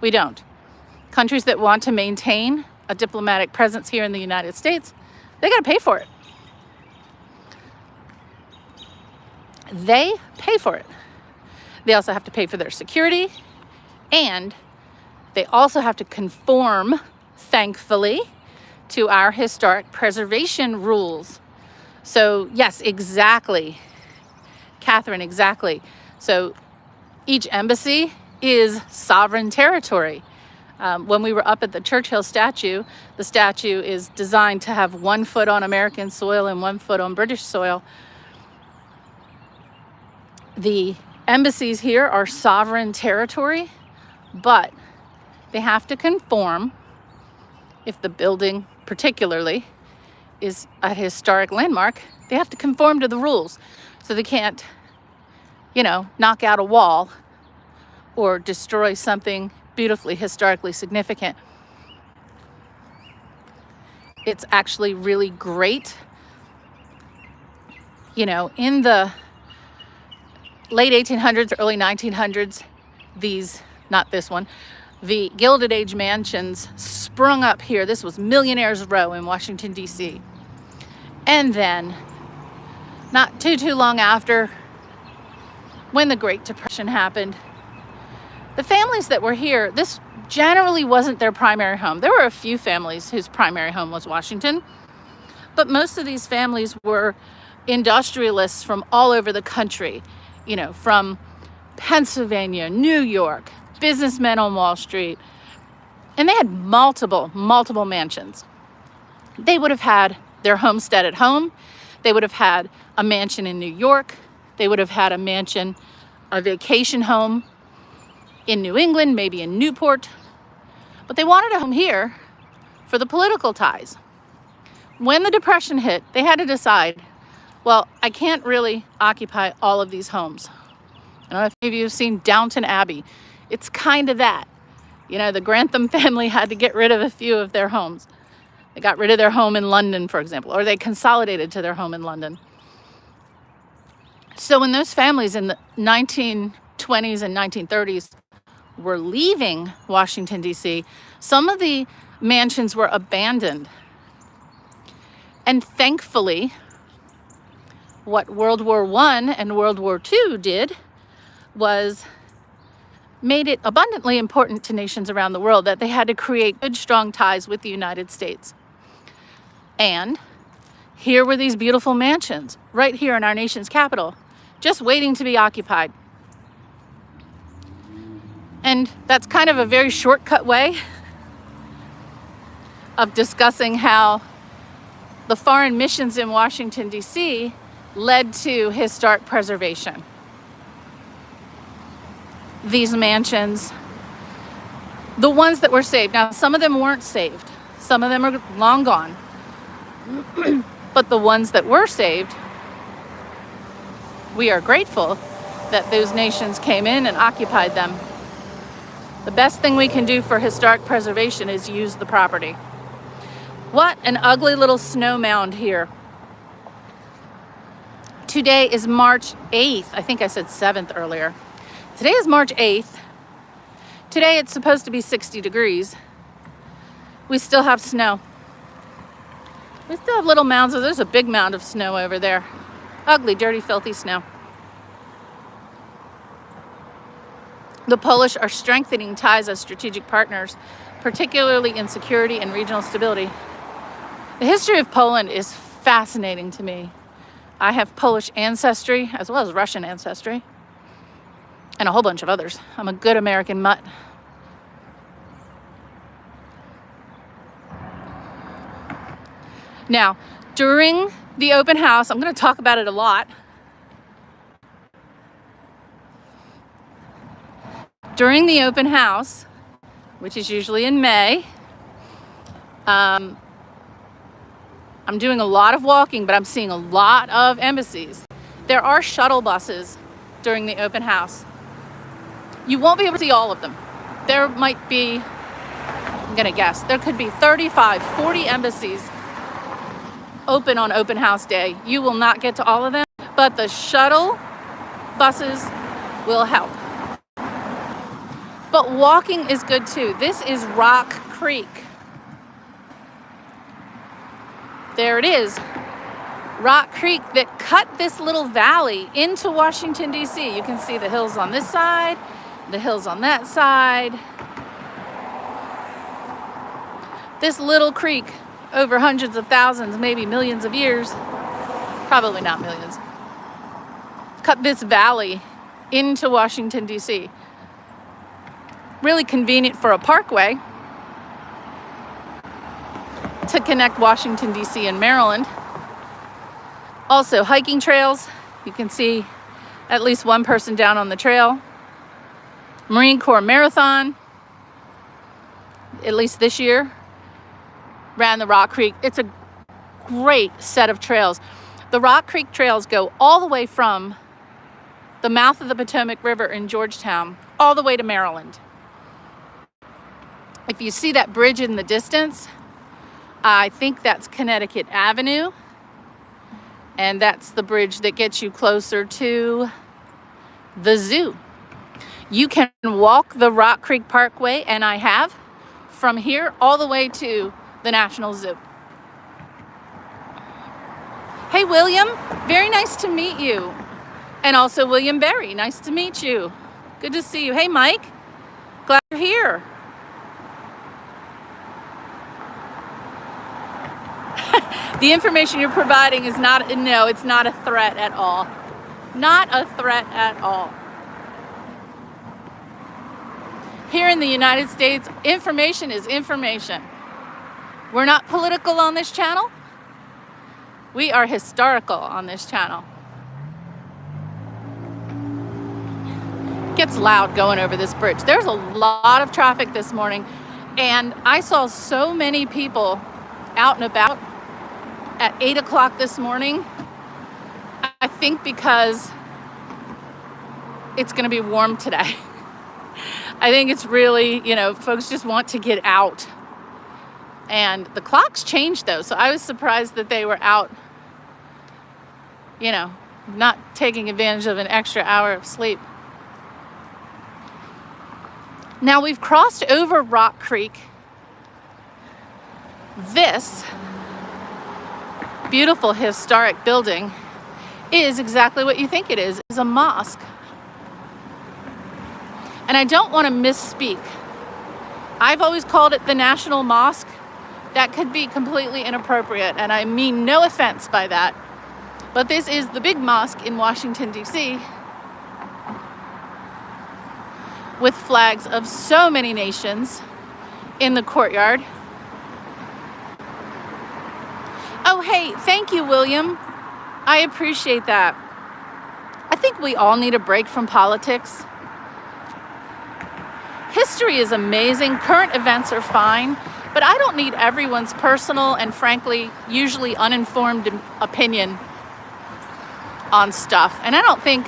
We don't. Countries that want to maintain a diplomatic presence here in the United States, they got to pay for it. They pay for it. They also have to pay for their security, and they also have to conform, thankfully, to our historic preservation rules. So yes, exactly, Catherine, exactly. So each embassy is sovereign territory. When we were up at the Churchill statue, the statue is designed to have 1 foot on American soil and 1 foot on British soil. The embassies here are sovereign territory, but they have to conform if the building particularly is a historic landmark. They have to conform to the rules. So they can't, knock out a wall or destroy something beautifully historically significant. It's actually really great. In the late 1800s, early 1900s, the Gilded Age mansions sprung up here. This was Millionaires Row in Washington, D.C. And then, not too long after, when the Great Depression happened, the families that were here, this generally wasn't their primary home. There were a few families whose primary home was Washington, but most of these families were industrialists from all over the country, from Pennsylvania, New York, businessmen on Wall Street, and they had multiple mansions. They would have had their homestead at home. They would have had a mansion in New York. They would have had a vacation home in New England, maybe in Newport, but they wanted a home here for the political ties. When the Depression hit, they had to decide, well, I can't really occupy all of these homes. I don't know if any of you have seen Downton Abbey. It's kind of that. The Grantham family had to get rid of a few of their homes. They got rid of their home in London, for example, or they consolidated to their home in London. So when those families in the 1920s and 1930s were leaving Washington, D.C., some of the mansions were abandoned. And thankfully, what World War I and World War II did was made it abundantly important to nations around the world that they had to create good, strong ties with the United States. And Here were these beautiful mansions right here in our nation's capital, just waiting to be occupied. And that's kind of a very shortcut way of discussing how the foreign missions in Washington, D.C. led to historic preservation. These mansions, the ones that were saved, now some of them weren't saved, some of them are long gone, but the ones that were saved, we are grateful that those nations came in and occupied them. The best thing we can do for historic preservation is use the property. What an ugly little snow mound here. Today is March 8th. I think I said 7th earlier. Today is March 8th. Today it's supposed to be 60 degrees. We still have snow. We still have little mounds. There's a big mound of snow over there. Ugly, dirty, filthy snow. The Polish are strengthening ties as strategic partners, particularly in security and regional stability. The history of Poland is fascinating to me. I have Polish ancestry as well as Russian ancestry and a whole bunch of others. I'm a good American mutt. Now, during the open house, I'm going to talk about it a lot. During the open house, which is usually in May, I'm doing a lot of walking, but I'm seeing a lot of embassies. There are shuttle buses during the open house. You won't be able to see all of them. There might be, I'm gonna guess, there could be 35, 40 embassies open on open house day. You will not get to all of them, but the shuttle buses will help. But walking is good too. This is Rock Creek. There it is. Rock Creek that cut this little valley into Washington, D.C. You can see the hills on this side, the hills on that side. This little creek over hundreds of thousands, maybe millions of years, probably not millions, cut this valley into Washington, D.C. Really convenient for a parkway to connect Washington, D.C. and Maryland. Also, hiking trails. You can see at least one person down on the trail. Marine Corps Marathon, at least this year, ran the Rock Creek. It's a great set of trails. The Rock Creek trails go all the way from the mouth of the Potomac River in Georgetown all the way to Maryland. If you see that bridge in the distance, I think that's Connecticut Avenue, and that's the bridge that gets you closer to the zoo. You can walk the Rock Creek Parkway, and I have, from here all the way to the National Zoo. Hey, William, very nice to meet you. And also William Berry, nice to meet you. Good to see you. Hey, Mike, glad you're here. The information you're providing is not, no, it's not a threat at all. Not a threat at all. Here in the United States, information is information. We're not political on this channel. We are historical on this channel. It gets loud going over this bridge. There's a lot of traffic this morning, and I saw so many people out and about at 8 o'clock this morning. I think because it's going to be warm today. I think it's really, folks just want to get out. And the clocks changed though, so I was surprised that they were out, not taking advantage of an extra hour of sleep. Now we've crossed over Rock Creek. This beautiful historic building is exactly what you think it is a mosque. And I don't want to misspeak. I've always called it the National Mosque, that could be completely inappropriate, and I mean no offense by that. But this is the big mosque in Washington, D.C., with flags of so many nations in the courtyard. Oh, hey, thank you, William. I appreciate that. I think we all need a break from politics. History is amazing. Current events are fine, but I don't need everyone's personal and, frankly, usually uninformed opinion on stuff. And I don't think,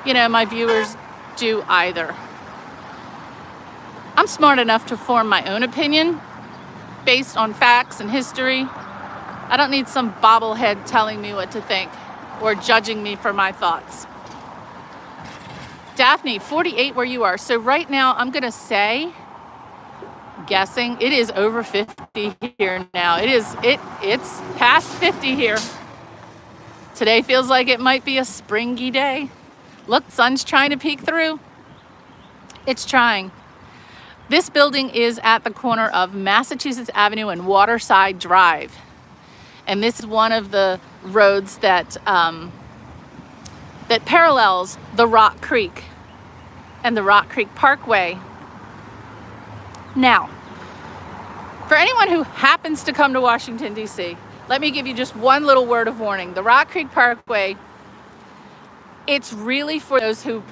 my viewers do either. I'm smart enough to form my own opinion based on facts and history. I don't need some bobblehead telling me what to think or judging me for my thoughts. Daphne, 48 where you are. So right now I'm gonna say, guessing, it is over 50 here now. It's past 50 here. Today feels like it might be a springy day. Look, sun's trying to peek through. It's trying. This building is at the corner of Massachusetts Avenue and Waterside Drive. And this is one of the roads that parallels the Rock Creek and the Rock Creek Parkway. Now, for anyone who happens to come to Washington, D.C., let me give you just one little word of warning. The Rock Creek Parkway, it's really for those who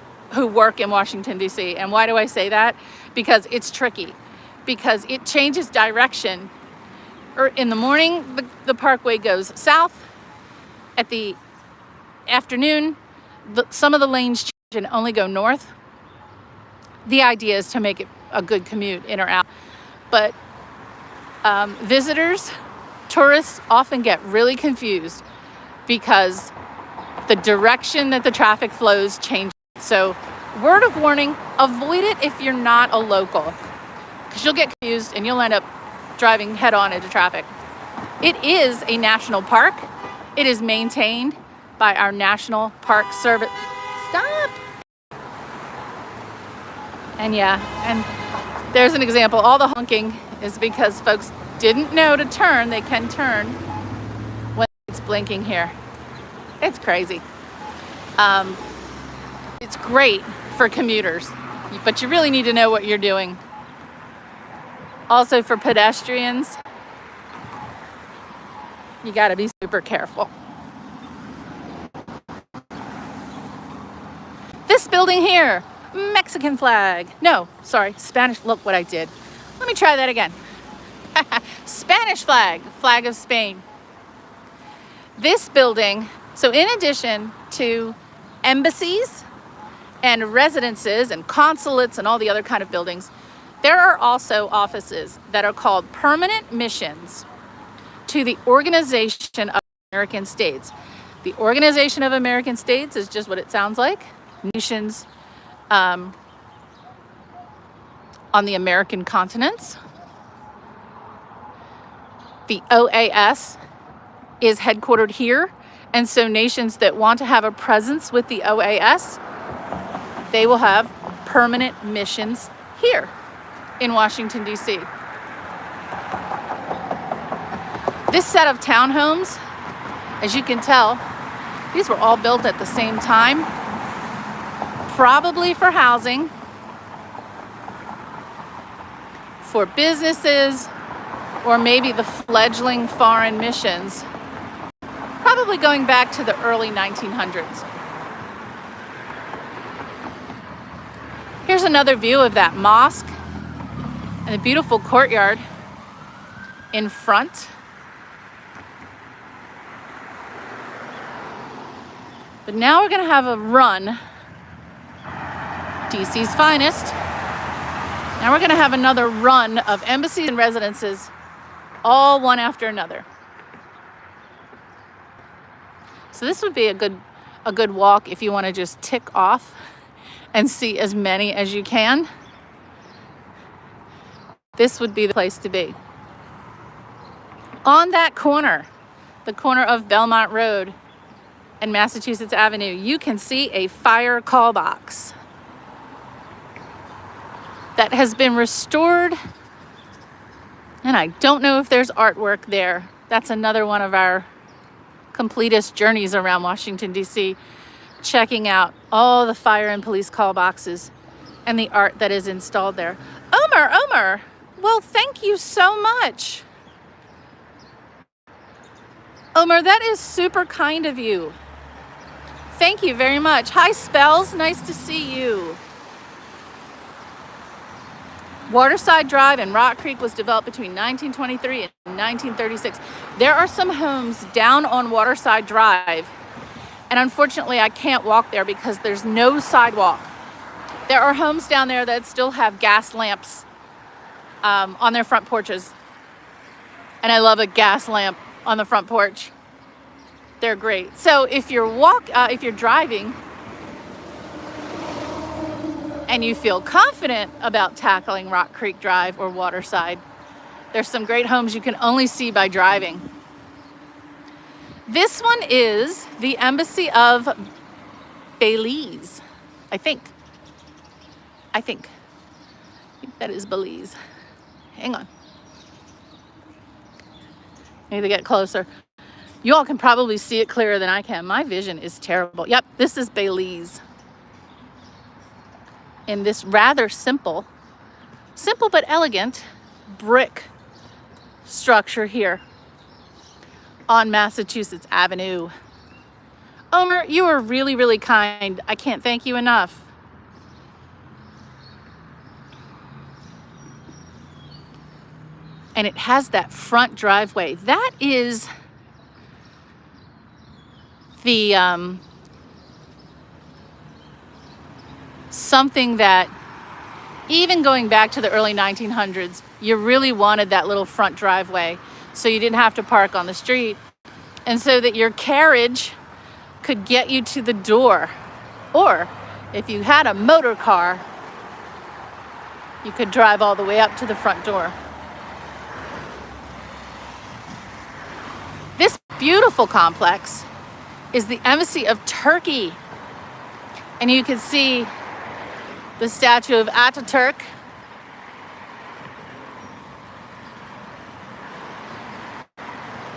work in Washington, D.C. And why do I say that? Because it's tricky. Because it changes direction. In the morning, the parkway goes south. At the afternoon, some of the lanes change and only go north. The idea is to make it a good commute in or out. But visitors, tourists often get really confused because the direction that the traffic flows changes. So, word of warning, avoid it if you're not a local, because you'll get confused and you'll end up driving head on into traffic. It is a national park. It is maintained by our National Park Service. Stop! And there's an example. All the honking is because folks didn't know to turn. They can turn when it's blinking here. It's crazy. It's great for commuters, but you really need to know what you're doing. Also for pedestrians, you got to be super careful. This building here, Mexican flag. No, sorry, Spanish. Look what I did. Let me try that again. Spanish flag, flag of Spain. This building, so in addition to embassies and residences and consulates and all the other kind of buildings, there are also offices that are called permanent missions to the Organization of American States. The Organization of American States is just what it sounds like. Nations on the American continents. The OAS is headquartered here, and so nations that want to have a presence with the OAS, they will have permanent missions here in Washington, D.C. This set of townhomes, as you can tell, these were all built at the same time, probably for housing, for businesses, or maybe the fledgling foreign missions, probably going back to the early 1900s. Here's another view of that mosque and the beautiful courtyard in front. But now we're going to have a run, DC's finest. Now we're going to have another run of embassies and residences, all one after another. So this would be a good walk if you want to just tick off and see as many as you can. This would be the place to be. On that corner, the corner of Belmont Road and Massachusetts Avenue, you can see a fire call box that has been restored And I don't know if there's artwork there. That's another one of our completest journeys around Washington, D.C., checking out all the fire and police call boxes and the art that is installed there. Omer, well, thank you so much. Omer, that is super kind of you. Thank you very much. Hi, Spells, nice to see you. Waterside Drive in Rock Creek was developed between 1923 and 1936. There are some homes down on Waterside Drive, and unfortunately I can't walk there because there's no sidewalk. There are homes down there that still have gas lamps on their front porches, and I love a gas lamp on the front porch. They're great. So if you're driving and you feel confident about tackling Rock Creek Drive or Waterside, there's some great homes you can only see by driving. This one is the Embassy of Belize, I think that is Belize. Hang on. I need to get closer. You all can probably see it clearer than I can. My vision is terrible. Yep, this is Belize. In this rather simple but elegant brick structure here on Massachusetts Avenue. Omer, you are really, really kind. I can't thank you enough. And it has that front driveway. That is the something that even going back to the early 1900s, you really wanted that little front driveway so you didn't have to park on the street, and so that your carriage could get you to the door. Or if you had a motor car, you could drive all the way up to the front door. This beautiful complex is the Embassy of Turkey. And you can see the statue of Ataturk.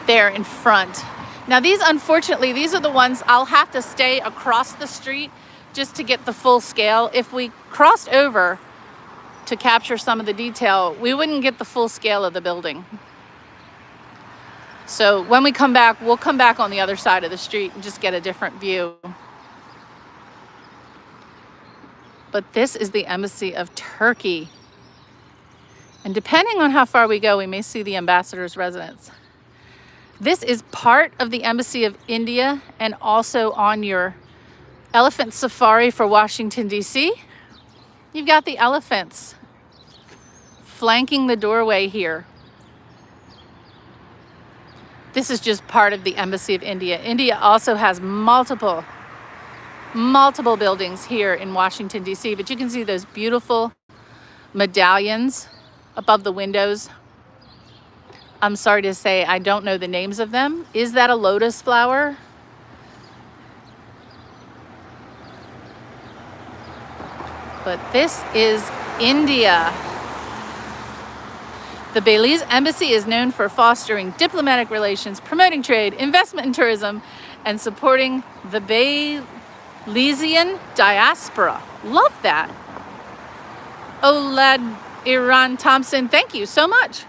There in front. Now unfortunately, these are the ones I'll have to stay across the street just to get the full scale. If we crossed over to capture some of the detail, we wouldn't get the full scale of the building. So when we come back, we'll come back on the other side of the street and just get a different view. But this is the Embassy of Turkey. And depending on how far we go, we may see the ambassador's residence. This is part of the Embassy of India, and also on your elephant safari for Washington, D.C., you've got the elephants flanking the doorway here. This is just part of the Embassy of India. India also has multiple buildings here in Washington, D.C., but you can see those beautiful medallions above the windows. I'm sorry to say I don't know the names of them. Is that a lotus flower? But this is India. The Belize Embassy is known for fostering diplomatic relations, promoting trade, investment in tourism, and supporting the Belizean diaspora. Love that. Olad Iran Thompson, thank you so much.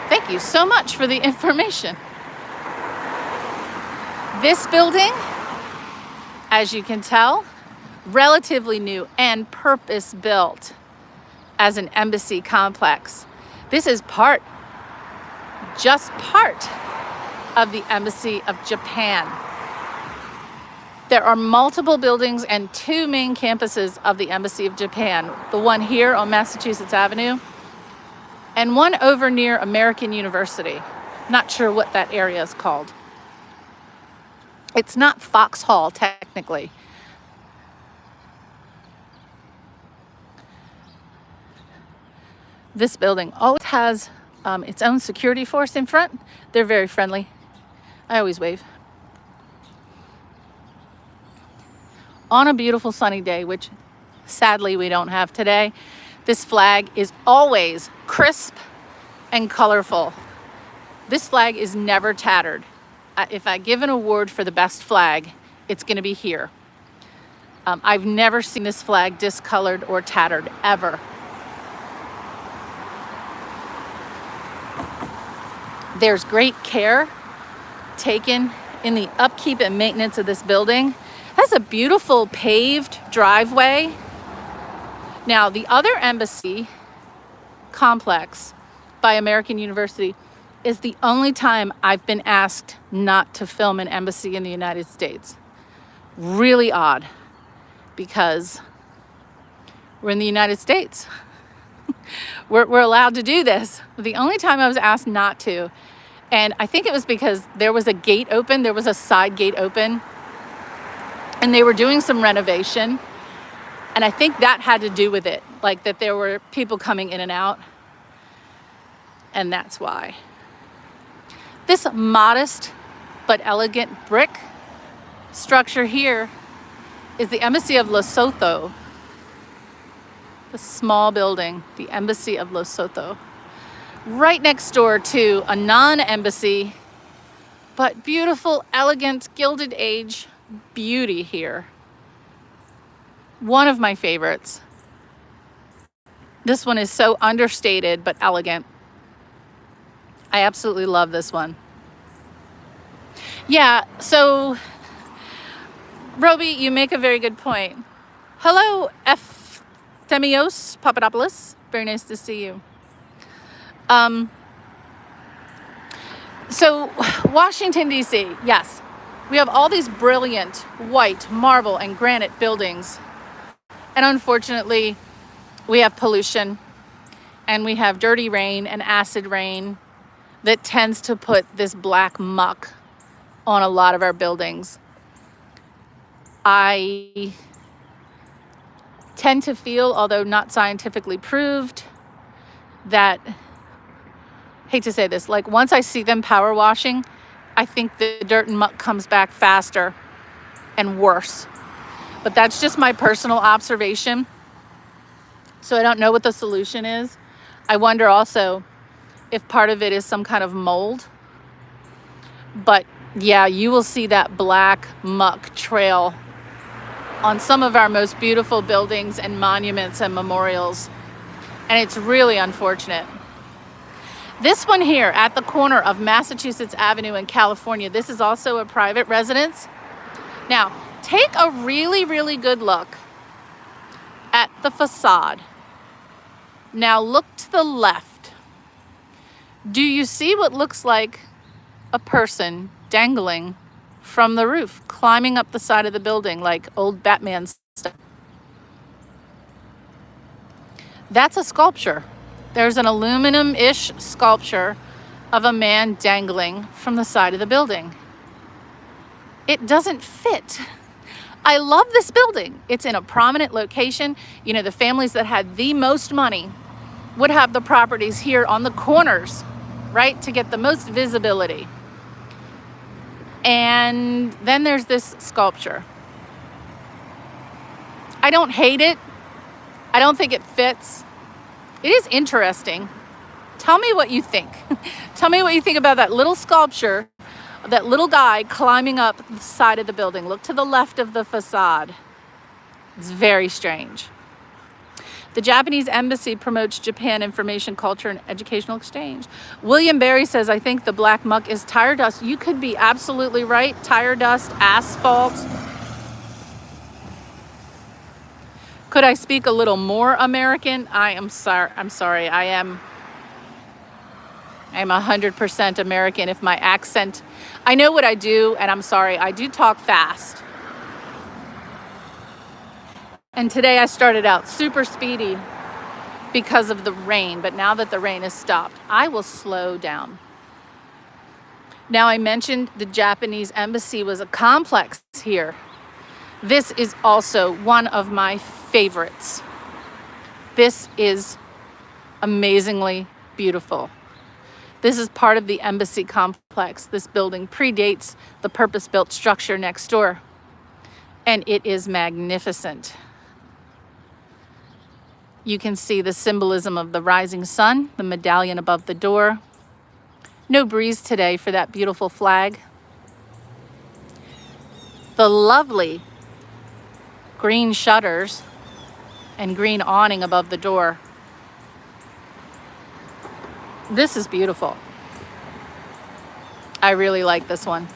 Thank you so much for the information. This building, as you can tell, relatively new and purpose-built as an embassy complex. This is just part of the Embassy of Japan. There are multiple buildings and two main campuses of the Embassy of Japan. The one here on Massachusetts Avenue and one over near American University. Not sure what that area is called. It's not Foxhall, technically. This building always has its own security force in front. They're very friendly. I always wave. On a beautiful sunny day, which sadly we don't have today, This flag is always crisp and colorful. This flag is never tattered. If I give an award for the best flag, it's going to be here. I've never seen this flag discolored or tattered, ever. There's great care taken in the upkeep and maintenance of this building. It has a beautiful paved driveway. Now, the other embassy complex by American University is the only time I've been asked not to film an embassy in the United States. Really odd, because we're in the United States. We're allowed to do this. The only time I was asked not to, and I think it was because there was a gate open, there was a side gate open, and they were doing some renovation, and I think that had to do with it, like that there were people coming in and out, and that's why. This modest but elegant brick structure here is the Embassy of Lesotho. The small building, the Embassy of Lesotho. Right next door to a non-embassy, but beautiful, elegant, Gilded Age beauty here. One of my favorites. This one is so understated but elegant. I absolutely love this one. Yeah, so Roby, you make a very good point. Hello, Themios Papadopoulos. Very nice to see you. So Washington, D.C., yes. We have all these brilliant white marble and granite buildings. And unfortunately, we have pollution and we have dirty rain and acid rain that tends to put this black muck on a lot of our buildings. I tend to feel, although not scientifically proved, that, hate to say this, like once I see them power washing, I think the dirt and muck comes back faster and worse. But that's just my personal observation. So I don't know what the solution is. I wonder also if part of it is some kind of mold. But yeah, you will see that black muck trail on some of our most beautiful buildings and monuments and memorials. And it's really unfortunate. This one here at the corner of Massachusetts Avenue in California, this is also a private residence. Now, take a really, really good look at the facade. Now look to the left. Do you see what looks like a person dangling from the roof, climbing up the side of the building like old Batman stuff? That's a sculpture. There's an aluminum-ish sculpture of a man dangling from the side of the building. It doesn't fit. I love this building. It's in a prominent location. You know, the families that had the most money would have the properties here on the corners, right, to get the most visibility. And then there's this sculpture. I don't hate it. I don't think it fits. It is interesting. Tell me what you think. Tell me what you think about that little sculpture, that little guy climbing up the side of the building. Look to the left of the facade. It's very strange. The Japanese embassy promotes Japan information, culture, and educational exchange. William Barry says, I think the black muck is tire dust. You could be absolutely right. Tire dust, asphalt. Could I speak a little more American? I'm sorry. I am 100% American. If my accent, I know what I do, and I'm sorry, I do talk fast. And today I started out super speedy because of the rain, but now that the rain has stopped, I will slow down. Now, I mentioned the Japanese embassy was a complex here. This is also one of my favorites. This is amazingly beautiful. This is part of the embassy complex. This building predates the purpose-built structure next door, and it is magnificent. You can see the symbolism of the rising sun, the medallion above the door. No breeze today for that beautiful flag. The lovely green shutters and green awning above the door. This is beautiful. I really like this one.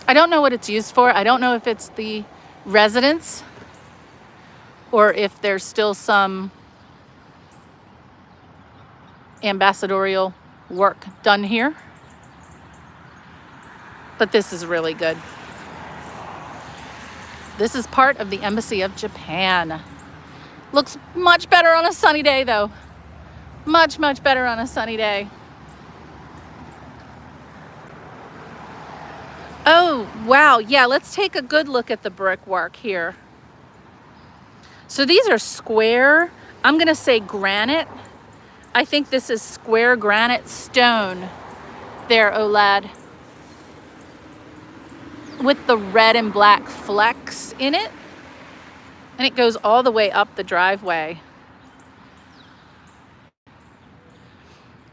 I don't know what it's used for. I don't know if it's the residence or if there's still some ambassadorial work done here. But this is really good. This is part of the Embassy of Japan. Looks much better on a sunny day though. Much, much better on a sunny day. Oh, wow. Yeah, let's take a good look at the brickwork here. So these are square, I'm going to say granite. I think this is square granite stone there, Olad, with the red and black flecks in it. And it goes all the way up the driveway.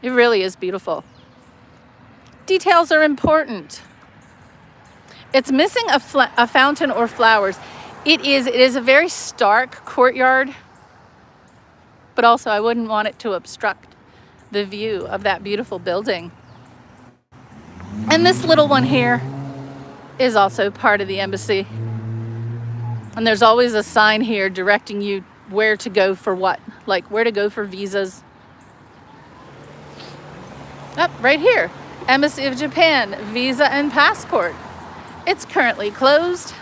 It really is beautiful. Details are important. It's missing a fountain or flowers. It is a very stark courtyard, but also I wouldn't want it to obstruct the view of that beautiful building. And this little one here is also part of the embassy. And there's always a sign here directing you where to go for what, like where to go for visas. Oh, right here, Embassy of Japan, visa and passport. It's currently closed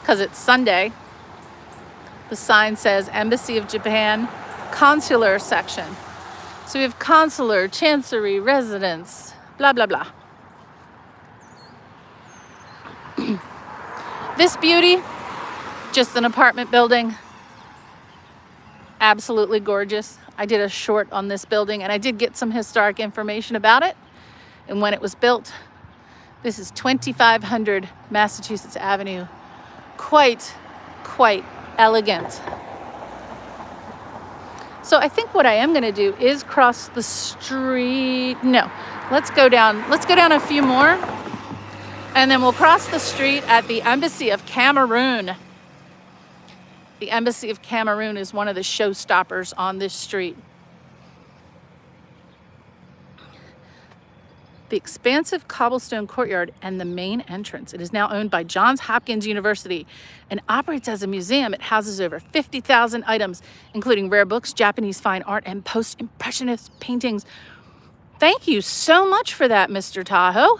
because it's Sunday. The sign says Embassy of Japan, consular section. So we have consular, chancery, residence, blah, blah, blah. This beauty, just an apartment building. Absolutely gorgeous. I did a short on this building and I did get some historic information about it and when it was built. This is 2500 Massachusetts Avenue. Quite elegant. So I think what I am going to do is cross the street. No, let's go down a few more and then we'll cross the street at the Embassy of Cameroon. The Embassy of Cameroon is one of the showstoppers on this street. The expansive cobblestone courtyard and the main entrance. It is now owned by Johns Hopkins University and operates as a museum. It houses over 50,000 items, including rare books, Japanese fine art, and post-impressionist paintings. Thank you so much for that, Mr. Tahoe.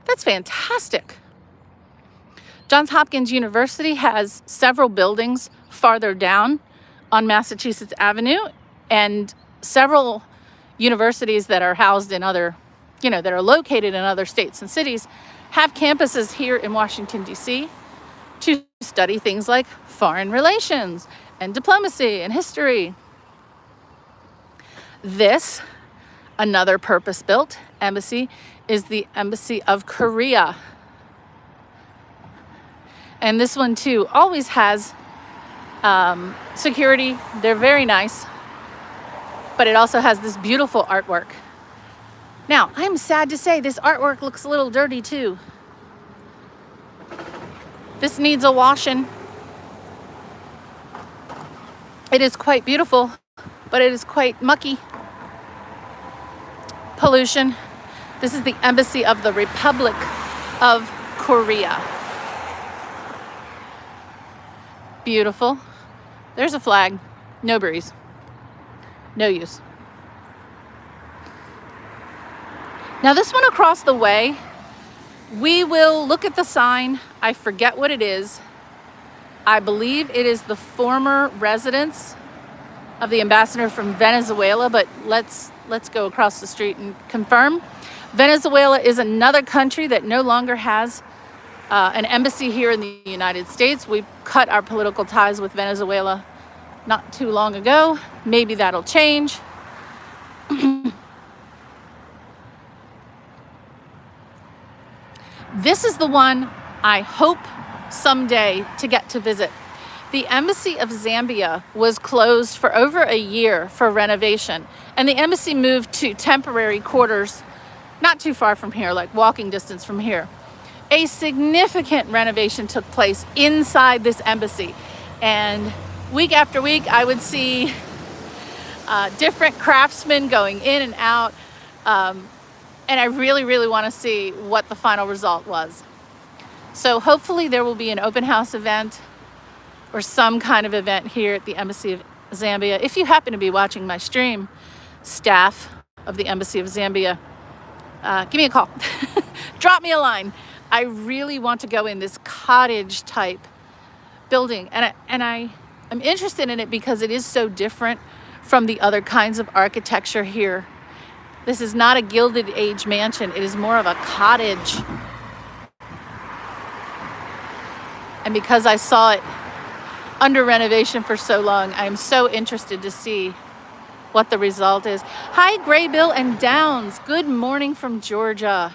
That's fantastic. Johns Hopkins University has several buildings farther down on Massachusetts Avenue and several universities that are housed in other, that are located in other states and cities have campuses here in Washington, D.C. to study things like foreign relations and diplomacy and history. This, another purpose-built embassy, is the Embassy of Korea. And this one too always has security. They're very nice. But it also has this beautiful artwork. Now, I'm sad to say this artwork looks a little dirty too. This needs a washing. It is quite beautiful, but it is quite mucky. Pollution. This is the Embassy of the Republic of Korea. Beautiful. There's a flag. No breeze. No use. Now this one across the way, we will look at the sign. I forget what it is. I believe it is the former residence of the ambassador from Venezuela, but let's go across the street and confirm. Venezuela is another country that no longer has an embassy here in the United States. We cut our political ties with Venezuela not too long ago. Maybe that'll change. This is the one I hope someday to get to visit. The Embassy of Zambia was closed for over a year for renovation, and the embassy moved to temporary quarters not too far from here, like walking distance from here. A significant renovation took place inside this embassy, and week after week I would see different craftsmen going in and out, and I really want to see what the final result was. So hopefully there will be an open house event or some kind of event here at the Embassy of Zambia. If you happen to be watching my stream, staff of the Embassy of Zambia, give me a call. Drop me a line. I really want to go in this cottage type building, and I'm interested in it because it is so different from the other kinds of architecture here. This is not a Gilded Age mansion. It is more of a cottage. And because I saw it under renovation for so long, I'm so interested to see what the result is. Hi, Graybill and Downs. Good morning from Georgia.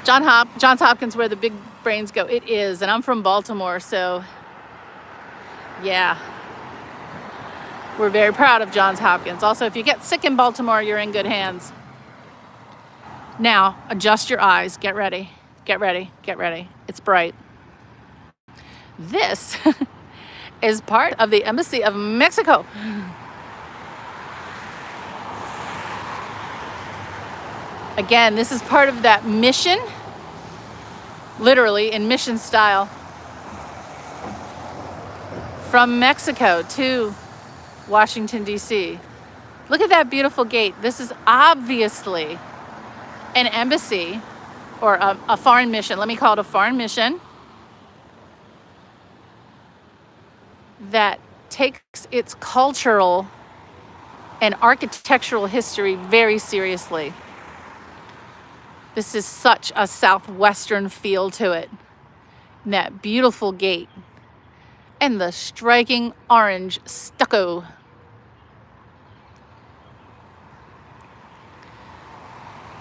Johns Hopkins, where the big brains go. It is, and I'm from Baltimore, so yeah. We're very proud of Johns Hopkins. Also, if you get sick in Baltimore, you're in good hands. Now, adjust your eyes. Get ready. Get ready. Get ready. It's bright. This is part of the Embassy of Mexico. Again, this is part of that mission, literally in mission style, from Mexico to Washington, D.C. Look at that beautiful gate. This is obviously an embassy or a foreign mission. Let me call it a foreign mission that takes its cultural and architectural history very seriously. This is such a southwestern feel to it. And that beautiful gate and the striking orange stucco.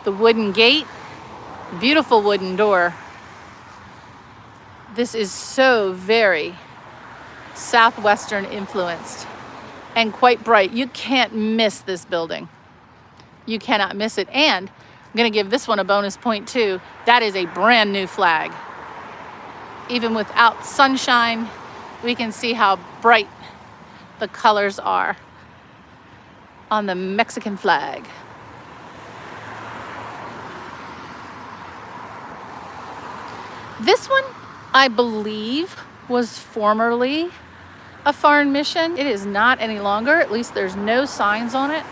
The wooden gate, beautiful wooden door. This is so very southwestern influenced and quite bright. You can't miss this building. You cannot miss it. And I'm going to give this one a bonus point too. That is a brand new flag. Even without sunshine, we can see how bright the colors are on the Mexican flag. This one, I believe, was formerly a foreign mission. It is not any longer. At least there's no signs on it.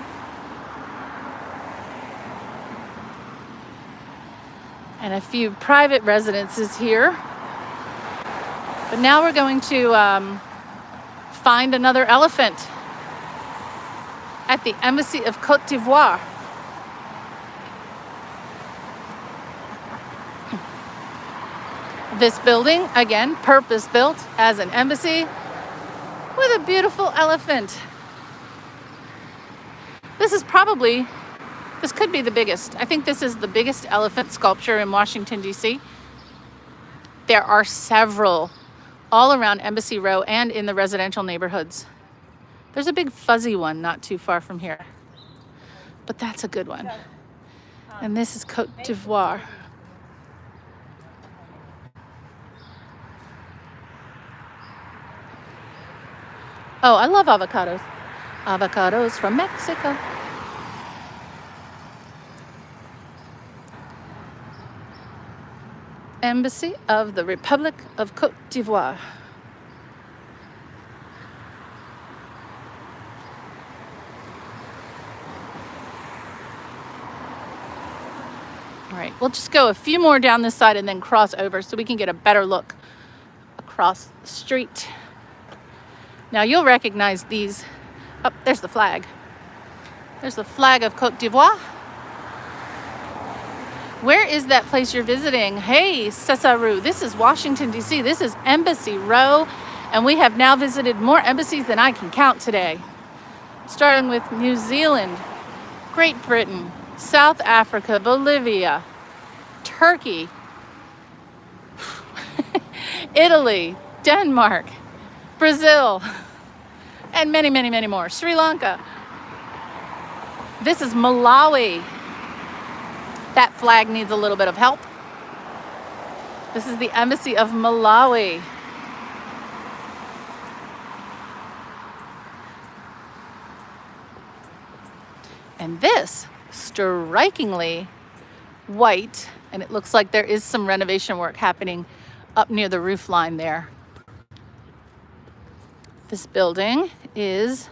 And a few private residences here. But now we're going to find another elephant at the Embassy of Côte d'Ivoire. This building, again, purpose-built as an embassy with a beautiful elephant. This could be the biggest. I think this is the biggest elephant sculpture in Washington, D.C. There are several all around Embassy Row and in the residential neighborhoods. There's a big fuzzy one not too far from here, but that's a good one. And this is Côte d'Ivoire. Oh, I love avocados. Avocados from Mexico. Embassy of the Republic of Côte d'Ivoire. All right, we'll just go a few more down this side and then cross over so we can get a better look across the street. Now you'll recognize these. Oh, there's the flag. There's the flag of Côte d'Ivoire. Where is that place you're visiting? Hey, Cesaru, this is Washington, D.C. This is Embassy Row, and we have now visited more embassies than I can count today. Starting with New Zealand, Great Britain, South Africa, Bolivia, Turkey, Italy, Denmark, Brazil, and many, many, many more. Sri Lanka. This is Malawi. That flag needs a little bit of help. This is the embassy of Malawi. And this, strikingly white, and it looks like there is some renovation work happening up near the roof line there. This building it's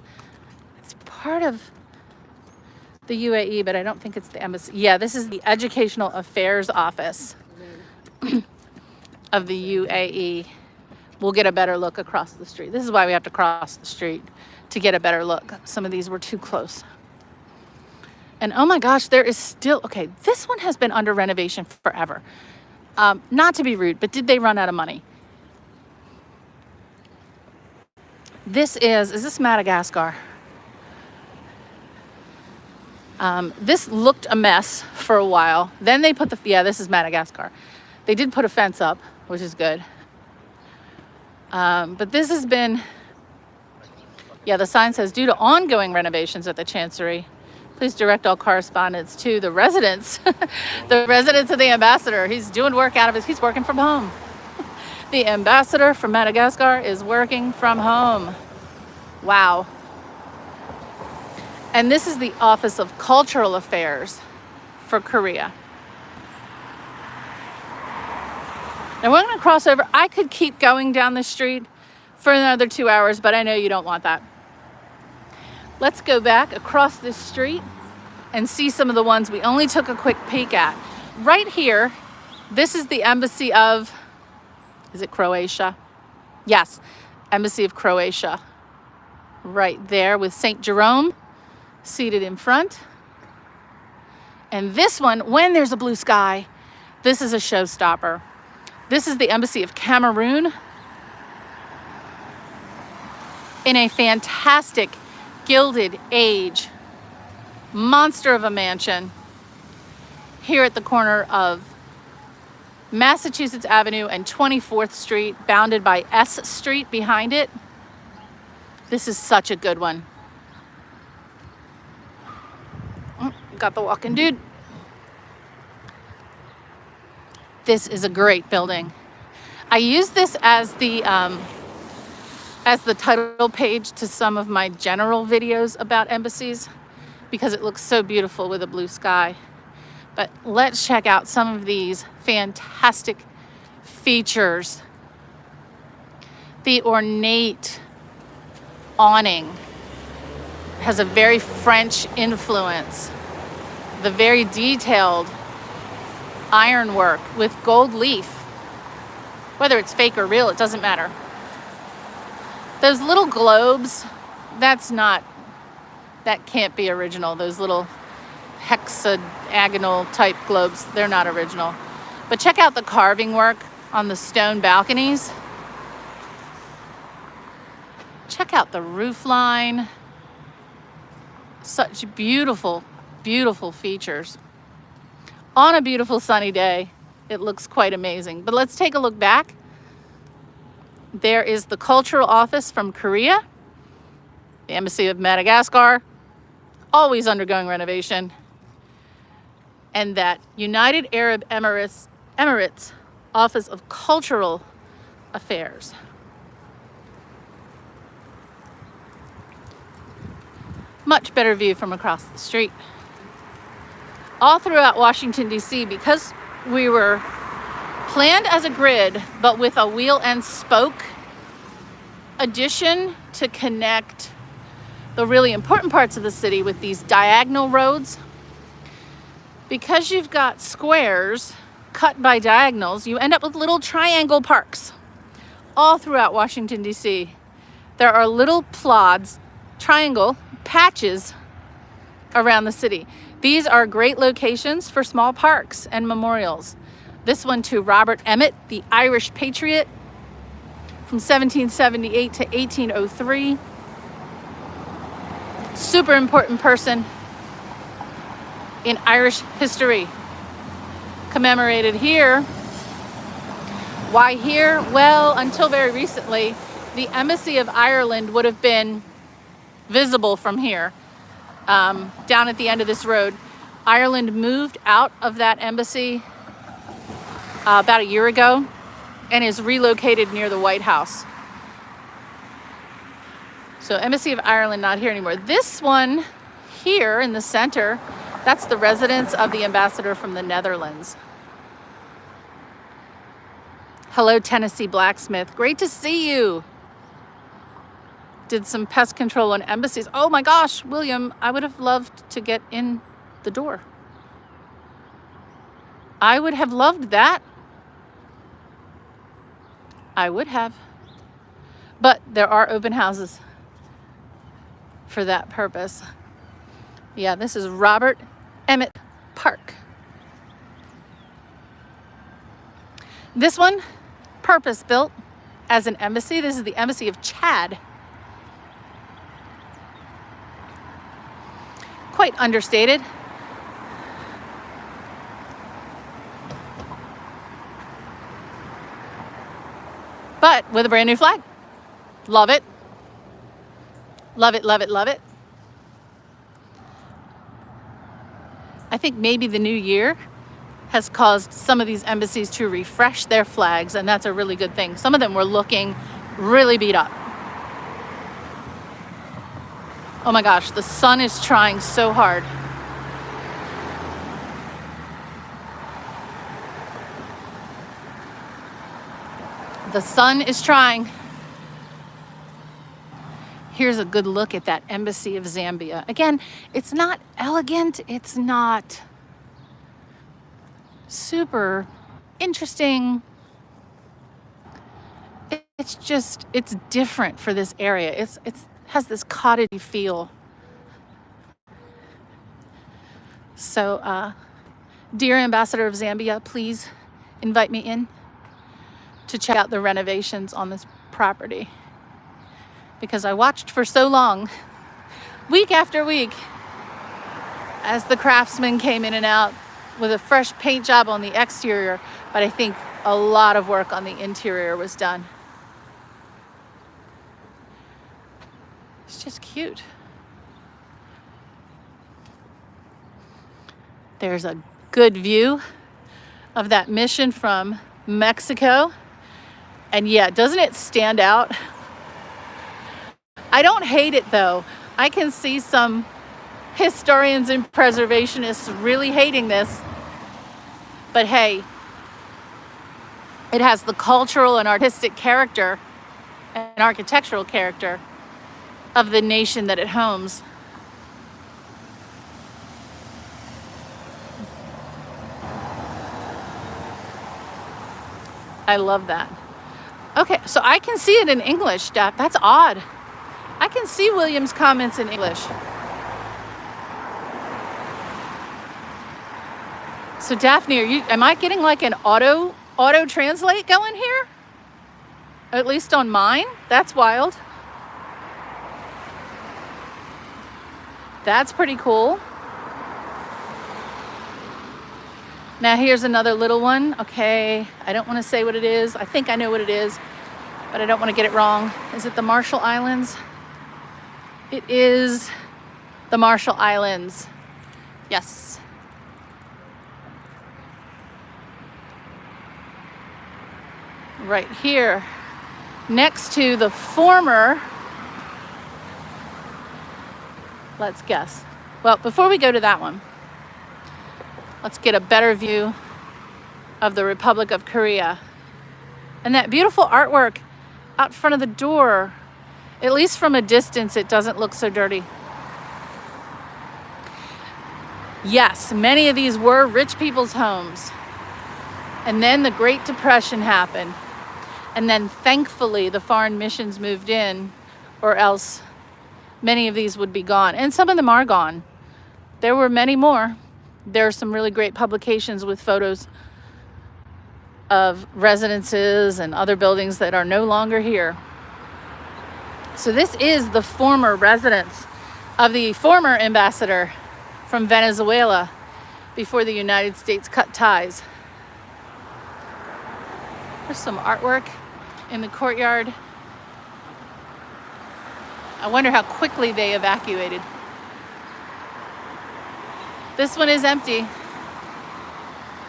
part of the UAE, but I don't think it's the embassy. Yeah, this is the Educational Affairs Office of the UAE. We'll get a better look across the street. This is why we have to cross the street to get a better look. Some of these were too close. And oh my gosh, there is still, okay, this one has been under renovation forever. Not to be rude, but did they run out of money? Is this Madagascar? This looked a mess for a while. Then they put this is Madagascar. They did put a fence up, which is good. But this has been, the sign says, due to ongoing renovations at the Chancery, please direct all correspondence to the residents, the residents of the ambassador. He's doing work he's working from home. The ambassador from Madagascar is working from home. Wow. And this is the Office of Cultural Affairs for Korea. Now we're going to cross over. I could keep going down the street for another 2 hours, but I know you don't want that. Let's go back across this street and see some of the ones we only took a quick peek at. Right here, this is the embassy of, is it Croatia? Yes, Embassy of Croatia. Right there with St. Jerome seated in front. And this one, when there's a blue sky, this is a showstopper. This is the Embassy of Cameroon in a fantastic Gilded Age monster of a mansion here at the corner of Massachusetts Avenue and 24th Street, bounded by S Street behind it. This is such a good one. Got the walking dude. This is a great building. I use this as the title page to some of my general videos about embassies because it looks so beautiful with a blue sky. But let's check out some of these fantastic features. The ornate awning has a very French influence. The very detailed ironwork with gold leaf. Whether it's fake or real, it doesn't matter. Those little globes, that can't be original. Those little hexagonal type globes, they're not original. But check out the carving work on the stone balconies. Check out the roof line. Such beautiful, beautiful features. On a beautiful sunny day, it looks quite amazing. But let's take a look back. There is the Cultural Office from Korea, the Embassy of Madagascar, always undergoing renovation, and that United Arab Emirates Office of Cultural Affairs. Much better view from across the street. All throughout Washington, D.C., because we were planned as a grid, but with a wheel and spoke addition to connect the really important parts of the city with these diagonal roads. Because you've got squares cut by diagonals, you end up with little triangle parks all throughout Washington, D.C. There are little plods, triangle patches around the city. These are great locations for small parks and memorials. This one to Robert Emmet, the Irish patriot from 1778 to 1803. Super important person in Irish history. Commemorated here Why here? Well, until very recently, the Embassy of Ireland would have been visible from here, down at the end of this road. Ireland moved out of that embassy about a year ago and is relocated near the White House. So Embassy of Ireland not here anymore. This one here in the center, that's the residence of the ambassador from the Netherlands. Hello, Tennessee Blacksmith. Great to see you. Did some pest control on embassies. Oh my gosh, William, I would have loved to get in the door. I would have loved that. I would have. But there are open houses for that purpose. Yeah, this is Robert Emmett Park. This one, purpose-built as an embassy. This is the Embassy of Chad. Quite understated. But with a brand new flag. Love it. Love it, love it, love it. I think maybe the new year has caused some of these embassies to refresh their flags, and that's a really good thing. Some of them were looking really beat up. Oh my gosh, the sun is trying so hard. The sun is trying. Here's a good look at that Embassy of Zambia. Again, it's not elegant. It's not super interesting. It's just, it's different for this area. It's has this cottagey feel. So, dear Ambassador of Zambia, please invite me in to check out the renovations on this property, because I watched for so long, week after week, as the craftsmen came in and out with a fresh paint job on the exterior, but I think a lot of work on the interior was done. It's just cute. There's a good view of that mission from Mexico. And yeah, doesn't it stand out? I don't hate it though. I can see some historians and preservationists really hating this. But hey, it has the cultural and artistic character and architectural character of the nation that it homes. I love that. Okay, so I can see it in English, Daph. That's odd. I can see William's comments in English. So Daphne, am I getting like an auto translate going here? At least on mine? That's wild. That's pretty cool. Now here's another little one. Okay, I don't want to say what it is. I think I know what it is, but I don't want to get it wrong. Is it the Marshall Islands? It is the Marshall Islands. Yes. Right here, next to the former, let's guess. Well, before we go to that one, let's get a better view of the Republic of Korea. And that beautiful artwork out front of the door. At least from a distance, it doesn't look so dirty. Yes, many of these were rich people's homes. And then the Great Depression happened. And then thankfully the foreign missions moved in, or else many of these would be gone. And some of them are gone. There were many more. There are some really great publications with photos of residences and other buildings that are no longer here. So this is the former residence of the former ambassador from Venezuela before the United States cut ties. There's some artwork in the courtyard. I wonder how quickly they evacuated. This one is empty.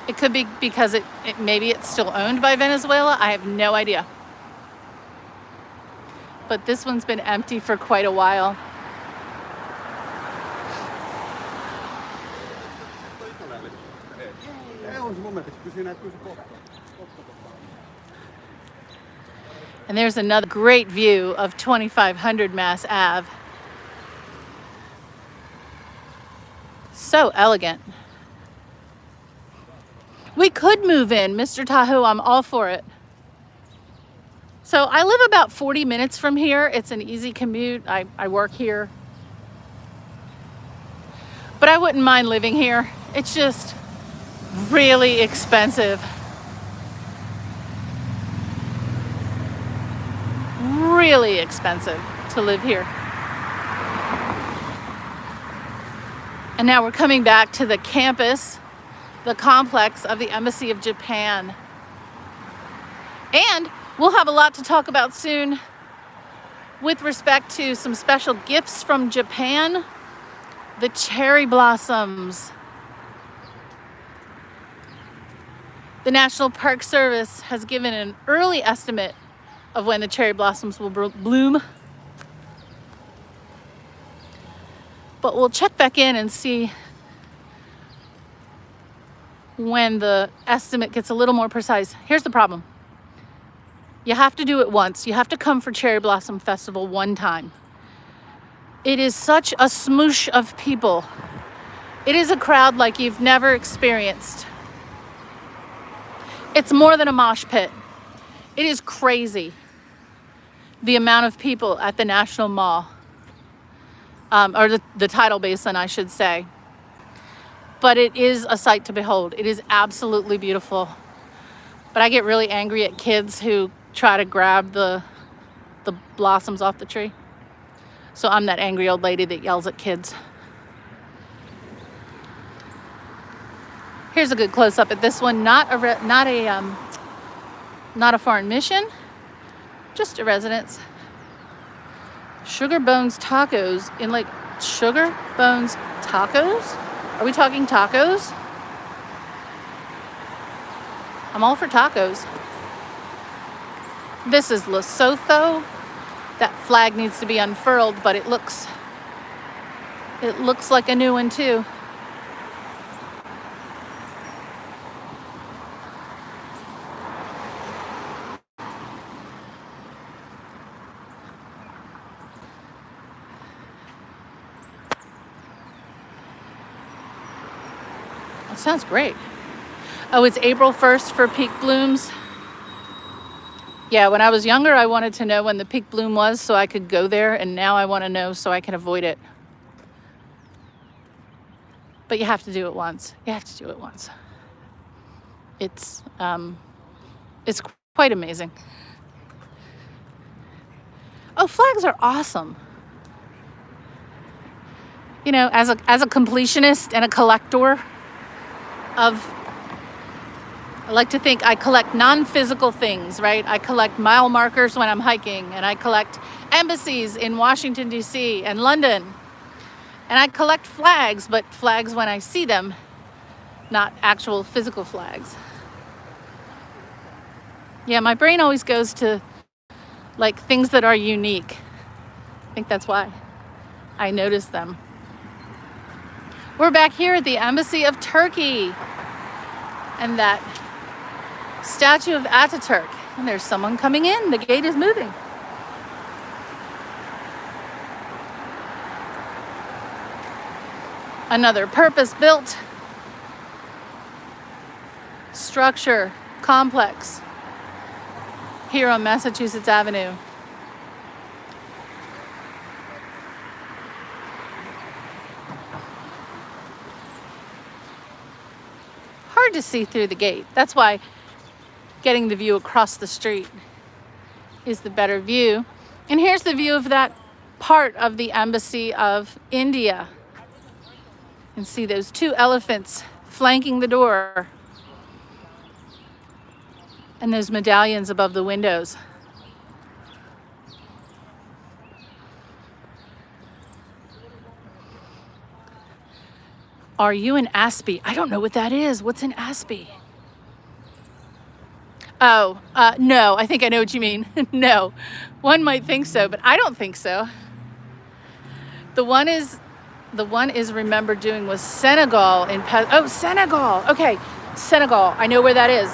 It could be because maybe it's still owned by Venezuela. I have no idea. But this one's been empty for quite a while. And there's another great view of 2500 Mass Ave. So elegant. We could move in, Mr. Tahoe, I'm all for it. So I live about 40 minutes from here. It's an easy commute. I work here. But I wouldn't mind living here. It's just really expensive. Really expensive to live here. And now we're coming back to the campus, the complex of the Embassy of Japan. And we'll have a lot to talk about soon with respect to some special gifts from Japan. The cherry blossoms. The National Park Service has given an early estimate of when the cherry blossoms will bloom. But we'll check back in and see when the estimate gets a little more precise. Here's the problem. You have to do it once. You have to come for Cherry Blossom Festival one time. It is such a smoosh of people. It is a crowd like you've never experienced. It's more than a mosh pit. It is crazy, the amount of people at the National Mall, or the tidal basin, I should say. But it is a sight to behold. It is absolutely beautiful. But I get really angry at kids who try to grab the blossoms off the tree. So I'm that angry old lady that yells at kids. Here's a good close-up at this one. Not a foreign mission, just a residence. Sugar Bones Tacos in like Sugar Bones Tacos? Are we talking tacos? I'm all for tacos. This is Lesotho. That flag needs to be unfurled, but it looks like a new one too. That sounds great. Oh, it's April 1st for peak blooms. Yeah, when I was younger, I wanted to know when the peak bloom was so I could go there, and now I want to know so I can avoid it. But you have to do it once. You have to do it once. It's quite amazing. Oh, flags are awesome. You know, as a completionist and a collector I like to think I collect non-physical things, right? I collect mile markers when I'm hiking, and I collect embassies in Washington, D.C. and London. And I collect flags, but flags when I see them, not actual physical flags. Yeah, my brain always goes to like things that are unique. I think that's why I notice them. We're back here at the Embassy of Turkey and that statue of Ataturk. And there's someone coming in. The gate is moving. Another purpose-built structure, complex here on Massachusetts Avenue. Hard to see through the gate. That's why getting the view across the street is the better view. And here's the view of that part of the Embassy of India. You can see those two elephants flanking the door. And those medallions above the windows. Are you in Aspie? I don't know what that is. What's in Aspie? Oh, no, I think I know what you mean. No, one might think so, but I don't think so. The one is remember doing was Senegal oh, Senegal. Okay, Senegal. I know where that is.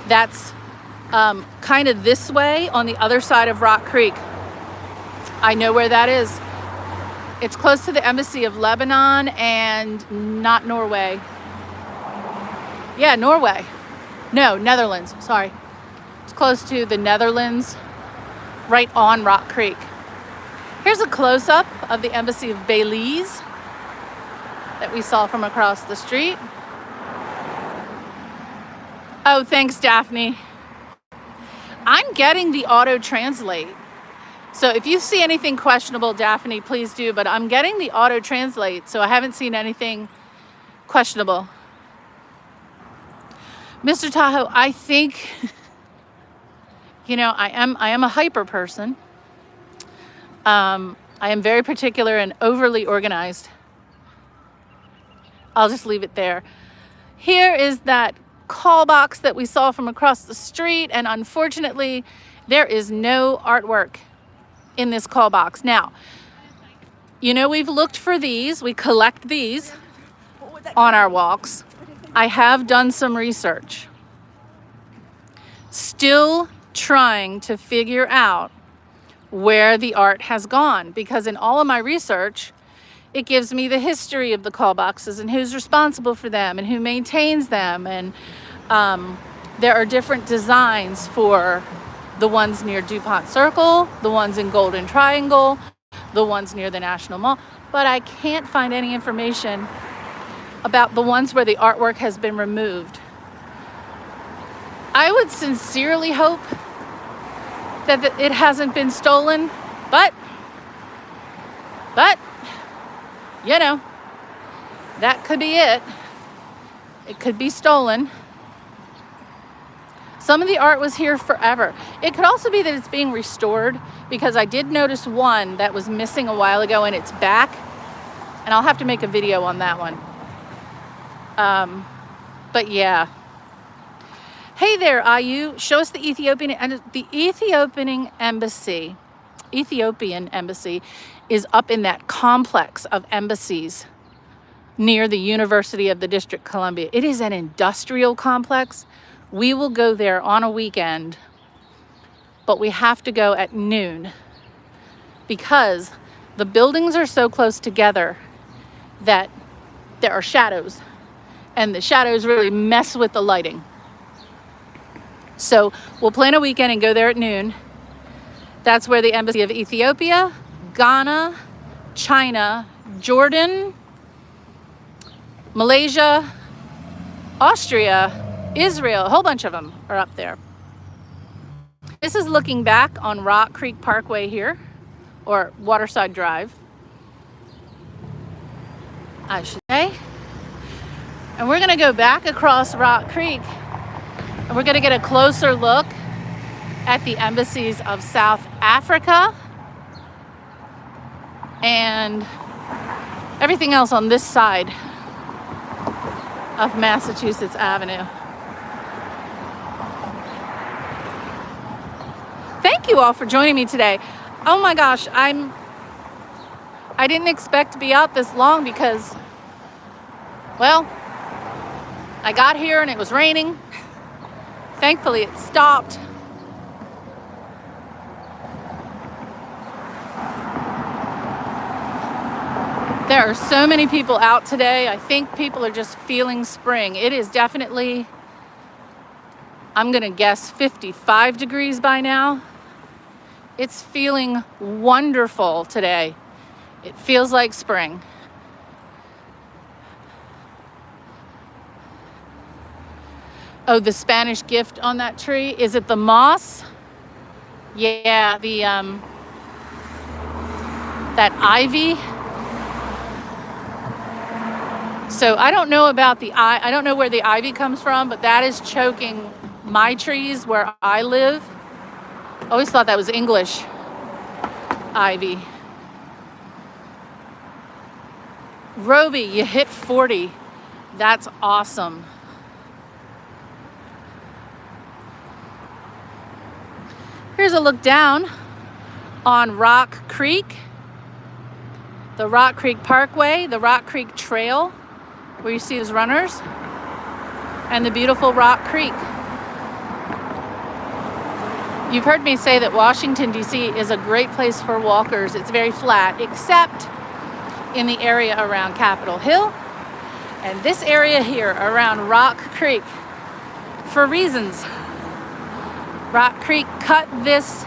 That's kind of this way on the other side of Rock Creek. I know where that is. It's close to the embassy of Lebanon and not Norway. Yeah, Norway. No, Netherlands. Sorry. It's close to the Netherlands, right on Rock Creek. Here's a close-up of the embassy of Belize that we saw from across the street. Oh, thanks, Daphne. I'm getting the auto translate. So if you see anything questionable, Daphne, please do. But I'm getting the auto translate, so I haven't seen anything questionable. Mr. Tahoe, I think, you know, I am a hyper person. I am very particular and overly organized. I'll just leave it there. Here is that call box that we saw from across the street, and unfortunately, there is no artwork in this call box. Now, you know, we've looked for these. We collect these on our walks. I have done some research. Still trying to figure out where the art has gone, because in all of my research, it gives me the history of the call boxes and who's responsible for them and who maintains them. And there are different designs for the ones near DuPont Circle, the ones in Golden Triangle, the ones near the National Mall. But I can't find any information about the ones where the artwork has been removed. I would sincerely hope that it hasn't been stolen, but, you know, that could be it. It could be stolen. Some of the art was here forever. It could also be that it's being restored, because I did notice one that was missing a while ago and it's back, and I'll have to make a video on that one. But yeah. Hey there, Ayu. Show us the Ethiopian embassy. Ethiopian embassy is up in that complex of embassies near the University of the District of Columbia. It is an industrial complex. We will go there on a weekend, but we have to go at noon because the buildings are so close together that there are shadows, and the shadows really mess with the lighting. So we'll plan a weekend and go there at noon. That's where the embassy of Ethiopia, Ghana, China, Jordan, Malaysia, Austria, Israel, a whole bunch of them are up there. This is looking back on Rock Creek Parkway here, or Waterside Drive, I should say. And we're gonna go back across Rock Creek, and we're gonna get a closer look at the embassies of South Africa and everything else on this side of Massachusetts Avenue. Thank you all for joining me today. Oh my gosh, I didn't expect to be out this long because, well, I got here and it was raining. Thankfully, it stopped. There are so many people out today. I think people are just feeling spring. It is definitely, I'm gonna guess 55 degrees by now. It's feeling wonderful today. It feels like spring. Oh, the Spanish gift on that tree. Is it the moss? Yeah, the that ivy. So I don't know about I don't know where the ivy comes from, but that is choking My trees where I live, always thought that was English ivy. Roby, you hit 40. That's awesome. Here's a look down on Rock Creek, the Rock Creek Parkway, the Rock Creek Trail, where you see those runners, and the beautiful Rock Creek. You've heard me say that Washington, D.C. is a great place for walkers. It's very flat, except in the area around Capitol Hill and this area here around Rock Creek, for reasons. Rock Creek cut this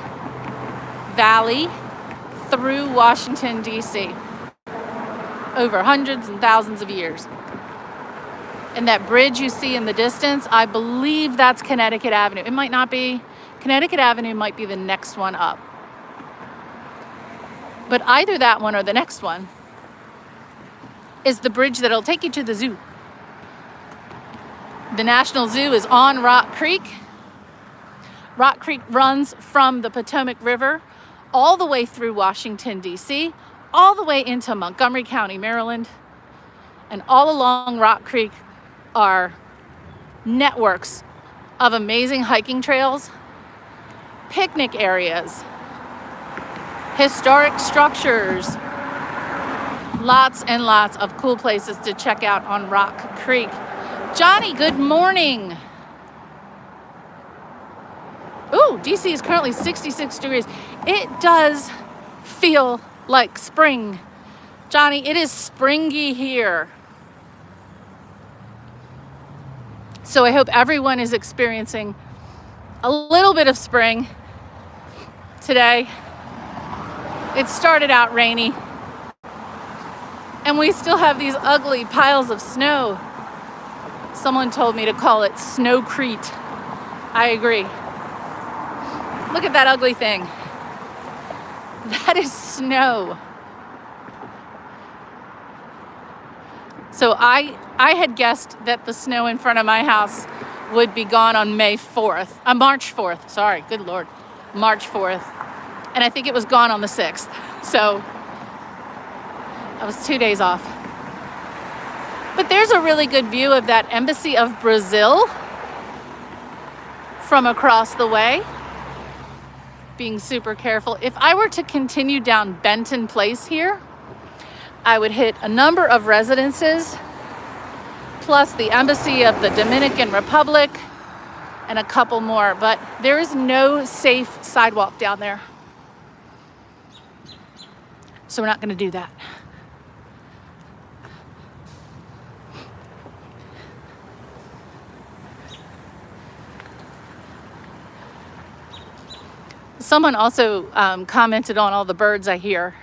valley through Washington, D.C. over hundreds and thousands of years. And that bridge you see in the distance, I believe that's Connecticut Avenue. It might not be. Connecticut Avenue might be the next one up. But either that one or the next one is the bridge that'll take you to the zoo. The National Zoo is on Rock Creek. Rock Creek runs from the Potomac River all the way through Washington, D.C., all the way into Montgomery County, Maryland. And all along Rock Creek are networks of amazing hiking trails, picnic areas, historic structures, lots and lots of cool places to check out on Rock Creek. Johnny, good morning. Ooh, DC is currently 66 degrees. It does feel like spring. Johnny, it is springy here. So I hope everyone is experiencing a little bit of spring today. It started out rainy, and we still have these ugly piles of snow. Someone told me to call it snowcrete. I agree. Look at that ugly thing. That is snow. So I had guessed that the snow in front of my house would be gone on March 4th. Sorry, good Lord. March 4th. And I think it was gone on the 6th. So I was 2 days off. But there's a really good view of that Embassy of Brazil from across the way. Being super careful. If I were to continue down Benton Place here, I would hit a number of residences, plus the Embassy of the Dominican Republic, and a couple more. But there is no safe sidewalk down there. So we're not going to do that. Someone also commented on all the birds I hear.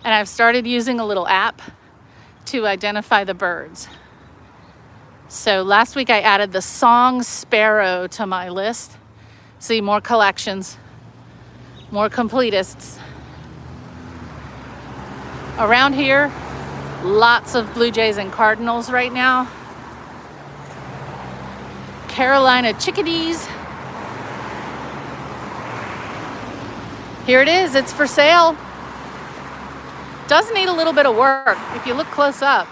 And I've started using a little app to identify the birds. So last week I added the song sparrow to my list. See, more collections, more completists. Around here, lots of blue jays and cardinals right now. Carolina chickadees. Here it is, it's for sale. Does need a little bit of work. If you look close up,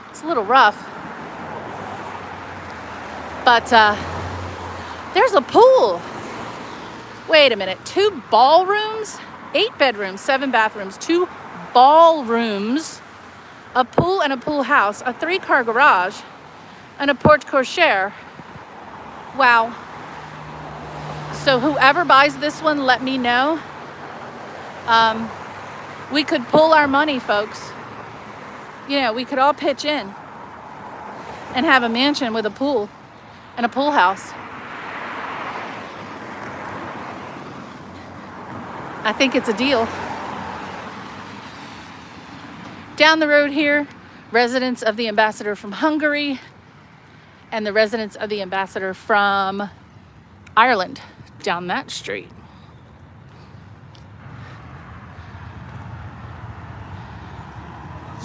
it's a little rough. But there's a pool. Wait a minute, 2 ballrooms, 8 bedrooms, 7 bathrooms, 2 ballrooms, a pool and a pool house, a 3-car garage, and a porte cochere. Wow. So whoever buys this one, let me know. We could pool our money, folks. You know, we could all pitch in and have a mansion with a pool and a pool house. I think it's a deal. Down the road here, residence of the ambassador from Hungary and the residence of the ambassador from Ireland down that street.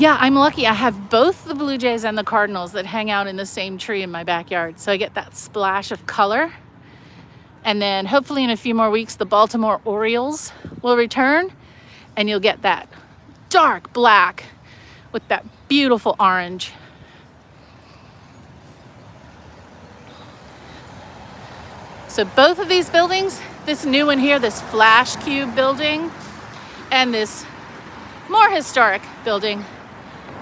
Yeah, I'm lucky. I have both the blue jays and the cardinals that hang out in the same tree in my backyard. So I get that splash of color. And then hopefully in a few more weeks, the Baltimore Orioles will return and you'll get that dark black with that beautiful orange. So both of these buildings, this new one here, this Flash Cube building, and this more historic building,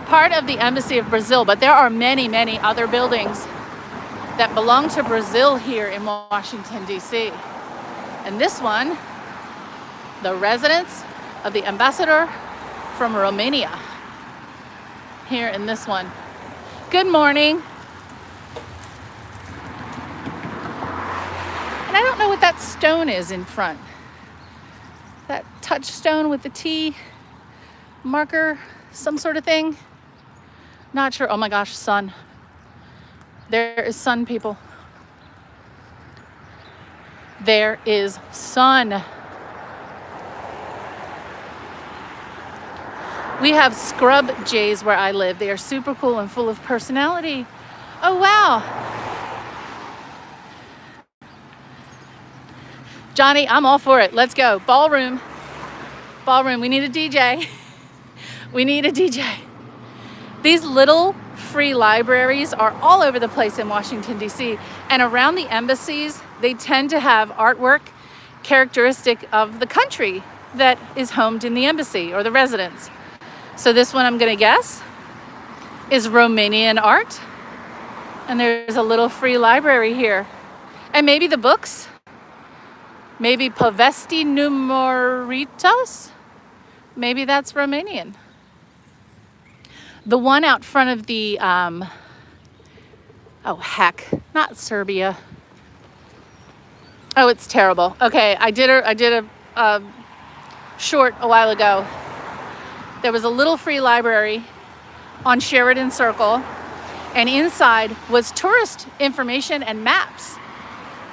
part of the Embassy of Brazil, but there are many, many other buildings that belong to Brazil here in Washington, D.C. And this one, the residence of the ambassador from Romania, here in this one. Good morning. And I don't know what that stone is in front. That touchstone with the T marker, some sort of thing. Not sure. Oh my gosh, sun. There is sun, people. There is sun. We have scrub jays where I live. They are super cool and full of personality. Oh, wow. Johnny, I'm all for it. Let's go. Ballroom. Ballroom. We need a DJ. We need a DJ. These little free libraries are all over the place in Washington, D.C. And around the embassies, they tend to have artwork characteristic of the country that is homed in the embassy or the residence. So this one, I'm going to guess, is Romanian art. And there's a little free library here. And maybe the books. Maybe Povesti Numeritos. Maybe that's Romanian. The one out front of the, oh heck, not Serbia. Oh, it's terrible. Okay, I did a short a while ago. There was a little free library on Sheridan Circle, and inside was tourist information and maps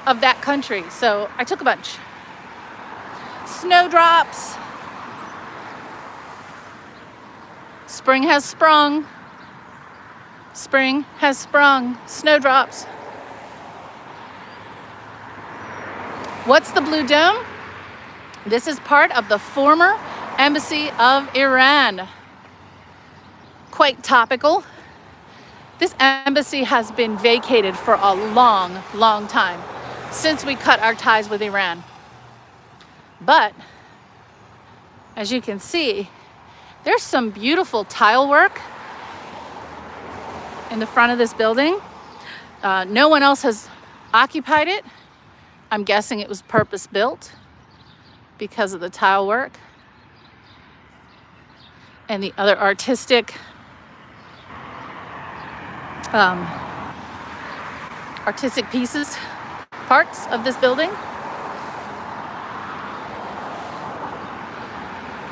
of that country. So I took a bunch. Snowdrops. Spring has sprung. Spring has sprung. Snowdrops. What's the Blue Dome? This is part of the former Embassy of Iran. Quite topical. This embassy has been vacated for a long, long time since we cut our ties with Iran. But as you can see, there's some beautiful tile work in the front of this building. No one else has occupied it. I'm guessing it was purpose built because of the tile work and the other artistic pieces, parts of this building.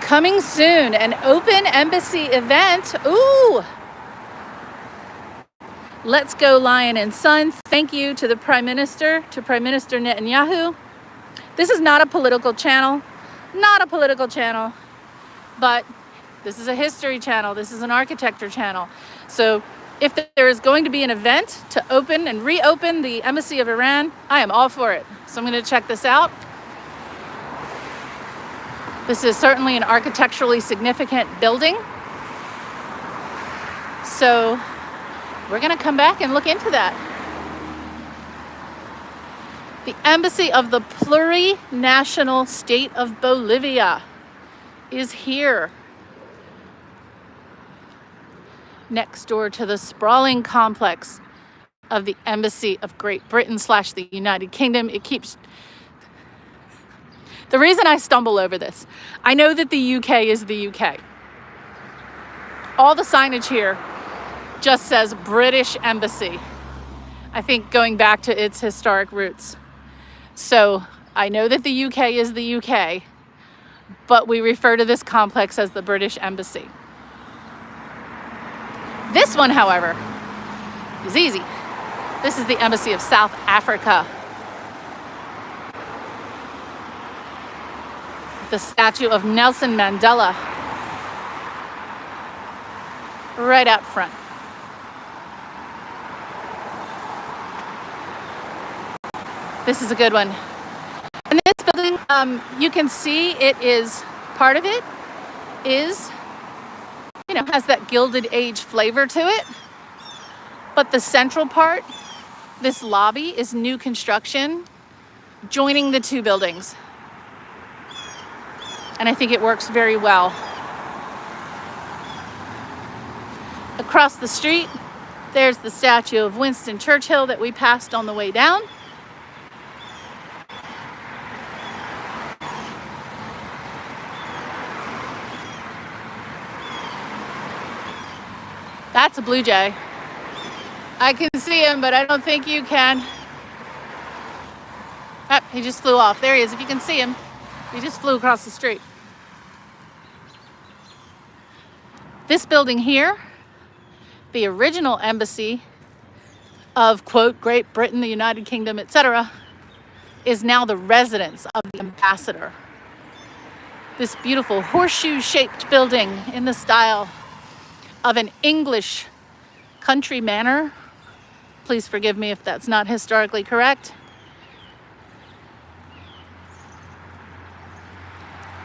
Coming soon, an open embassy event. Ooh! Let's go Lion and Son. Thank you to the Prime Minister, to Prime Minister Netanyahu. This is not a political channel. Not a political channel. But this is a history channel. This is an architecture channel. So if there is going to be an event to open and reopen the Embassy of Iran, I am all for it. So I'm going to check this out. This is certainly an architecturally significant building. So we're going to come back and look into that. The Embassy of the Plurinational State of Bolivia is here. Next door to the sprawling complex of the Embassy of Great Britain / the United Kingdom. It keeps... The reason I stumble over this, I know that the UK is the UK. All the signage here just says British Embassy. I think going back to its historic roots. So I know that the UK is the UK, but we refer to this complex as the British Embassy. This one, however, is easy. This is the Embassy of South Africa. The statue of Nelson Mandela. right out front. This is a good one. And this building, you can see it is, part of it is, has that Gilded Age flavor to it. But the central part, this lobby, is new construction joining the two buildings. And I think it works very well. Across the street, there's the statue of Winston Churchill that we passed on the way down. That's a blue jay. I can see him, but I don't think you can. Oh, he just flew off. There he is, if you can see him. He just flew across the street. This building here, the original embassy of, quote, Great Britain, the United Kingdom, etc., is now the residence of the ambassador. This beautiful horseshoe-shaped building in the style of an English country manor. Please forgive me if that's not historically correct.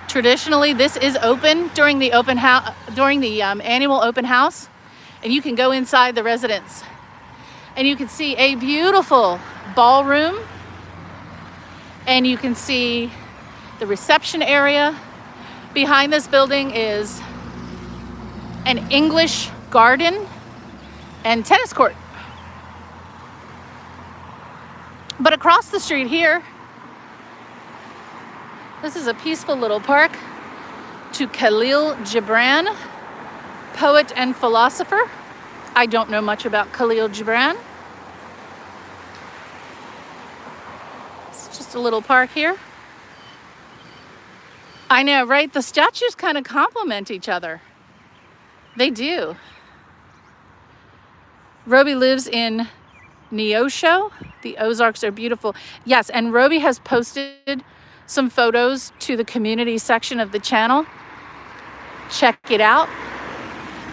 Traditionally, this is open during the annual open house, and you can go inside the residence, and you can see a beautiful ballroom, and you can see the reception area. Behind this building is an English garden and tennis court. But across the street here, this is a peaceful little park to Khalil Gibran, poet and philosopher. I don't know much about Khalil Gibran. It's just a little park here. I know, right? The statues kind of complement each other. They do. Roby lives in Neosho. The Ozarks are beautiful. Yes, and Roby has posted some photos to the community section of the channel. Check it out.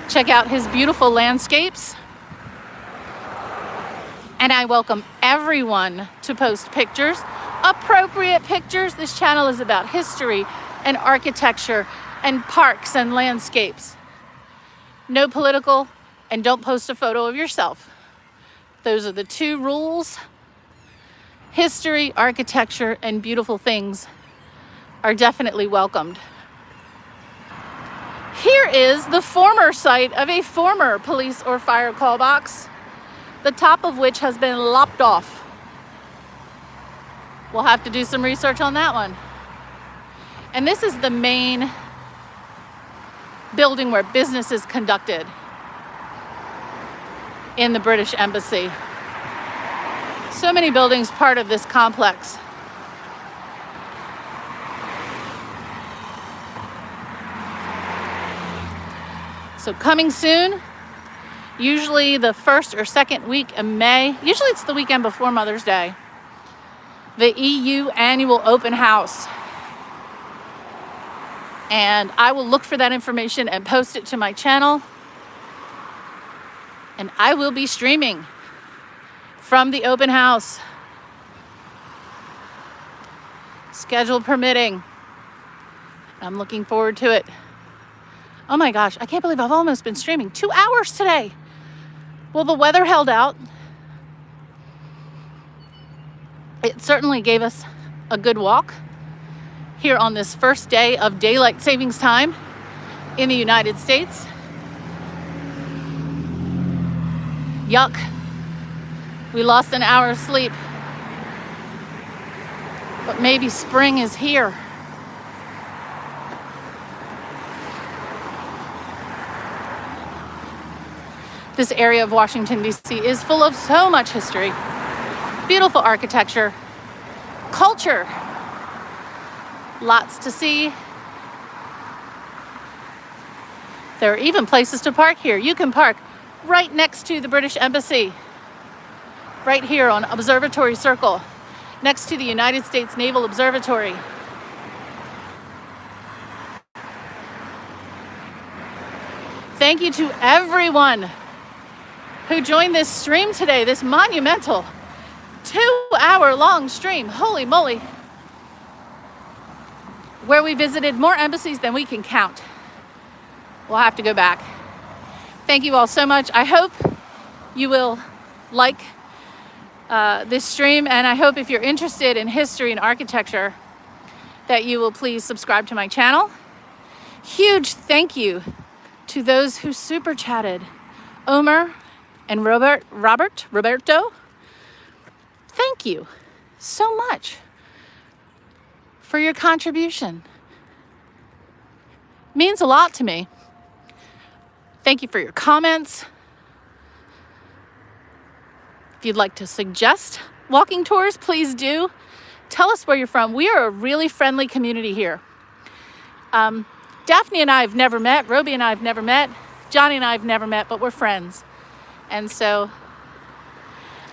Check out his beautiful landscapes. And I welcome everyone to post pictures, appropriate pictures. This channel is about history and architecture and parks and landscapes. No political, and don't post a photo of yourself. Those are the two rules. History, architecture, and beautiful things are definitely welcomed. Here is the former site of a former police or fire call box, the top of which has been lopped off. We'll have to do some research on that one. And this is the main building where business is conducted in the British Embassy. So many buildings part of this complex. So coming soon, usually the first or second week of May, usually it's the weekend before Mother's Day, the EU annual open house. And I will look for that information and post it to my channel. And I will be streaming from the open house, schedule permitting. I'm looking forward to it. Oh my gosh, I can't believe I've almost been streaming 2 hours today. Well, the weather held out. It certainly gave us a good walk here on this first day of daylight savings time in the United States. Yuck. We lost an hour of sleep. But maybe spring is here. This area of Washington, D.C. is full of so much history, beautiful architecture, culture, lots to see. There are even places to park here. You can park right next to the British Embassy, right here on Observatory Circle, next to the United States Naval Observatory. Thank you to everyone who joined this stream today, this monumental 2-hour-long stream. Holy moly. Where we visited more embassies than we can count. We'll have to go back. Thank you all so much. I hope you will like this stream, and I hope if you're interested in history and architecture that you will please subscribe to my channel. Huge thank you to those who super chatted. Omer and Roberto. Thank you so much for your contribution. Means a lot to me. Thank you for your comments. If you'd like to suggest walking tours, please do. Tell us where you're from. We are a really friendly community here. Daphne and I have never met. Roby and I have never met. Johnny and I have never met, but we're friends. And so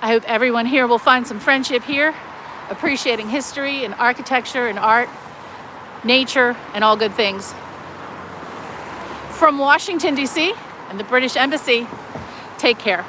I hope everyone here will find some friendship here, appreciating history and architecture and art, nature, and all good things. From Washington, D.C. and the British Embassy, take care.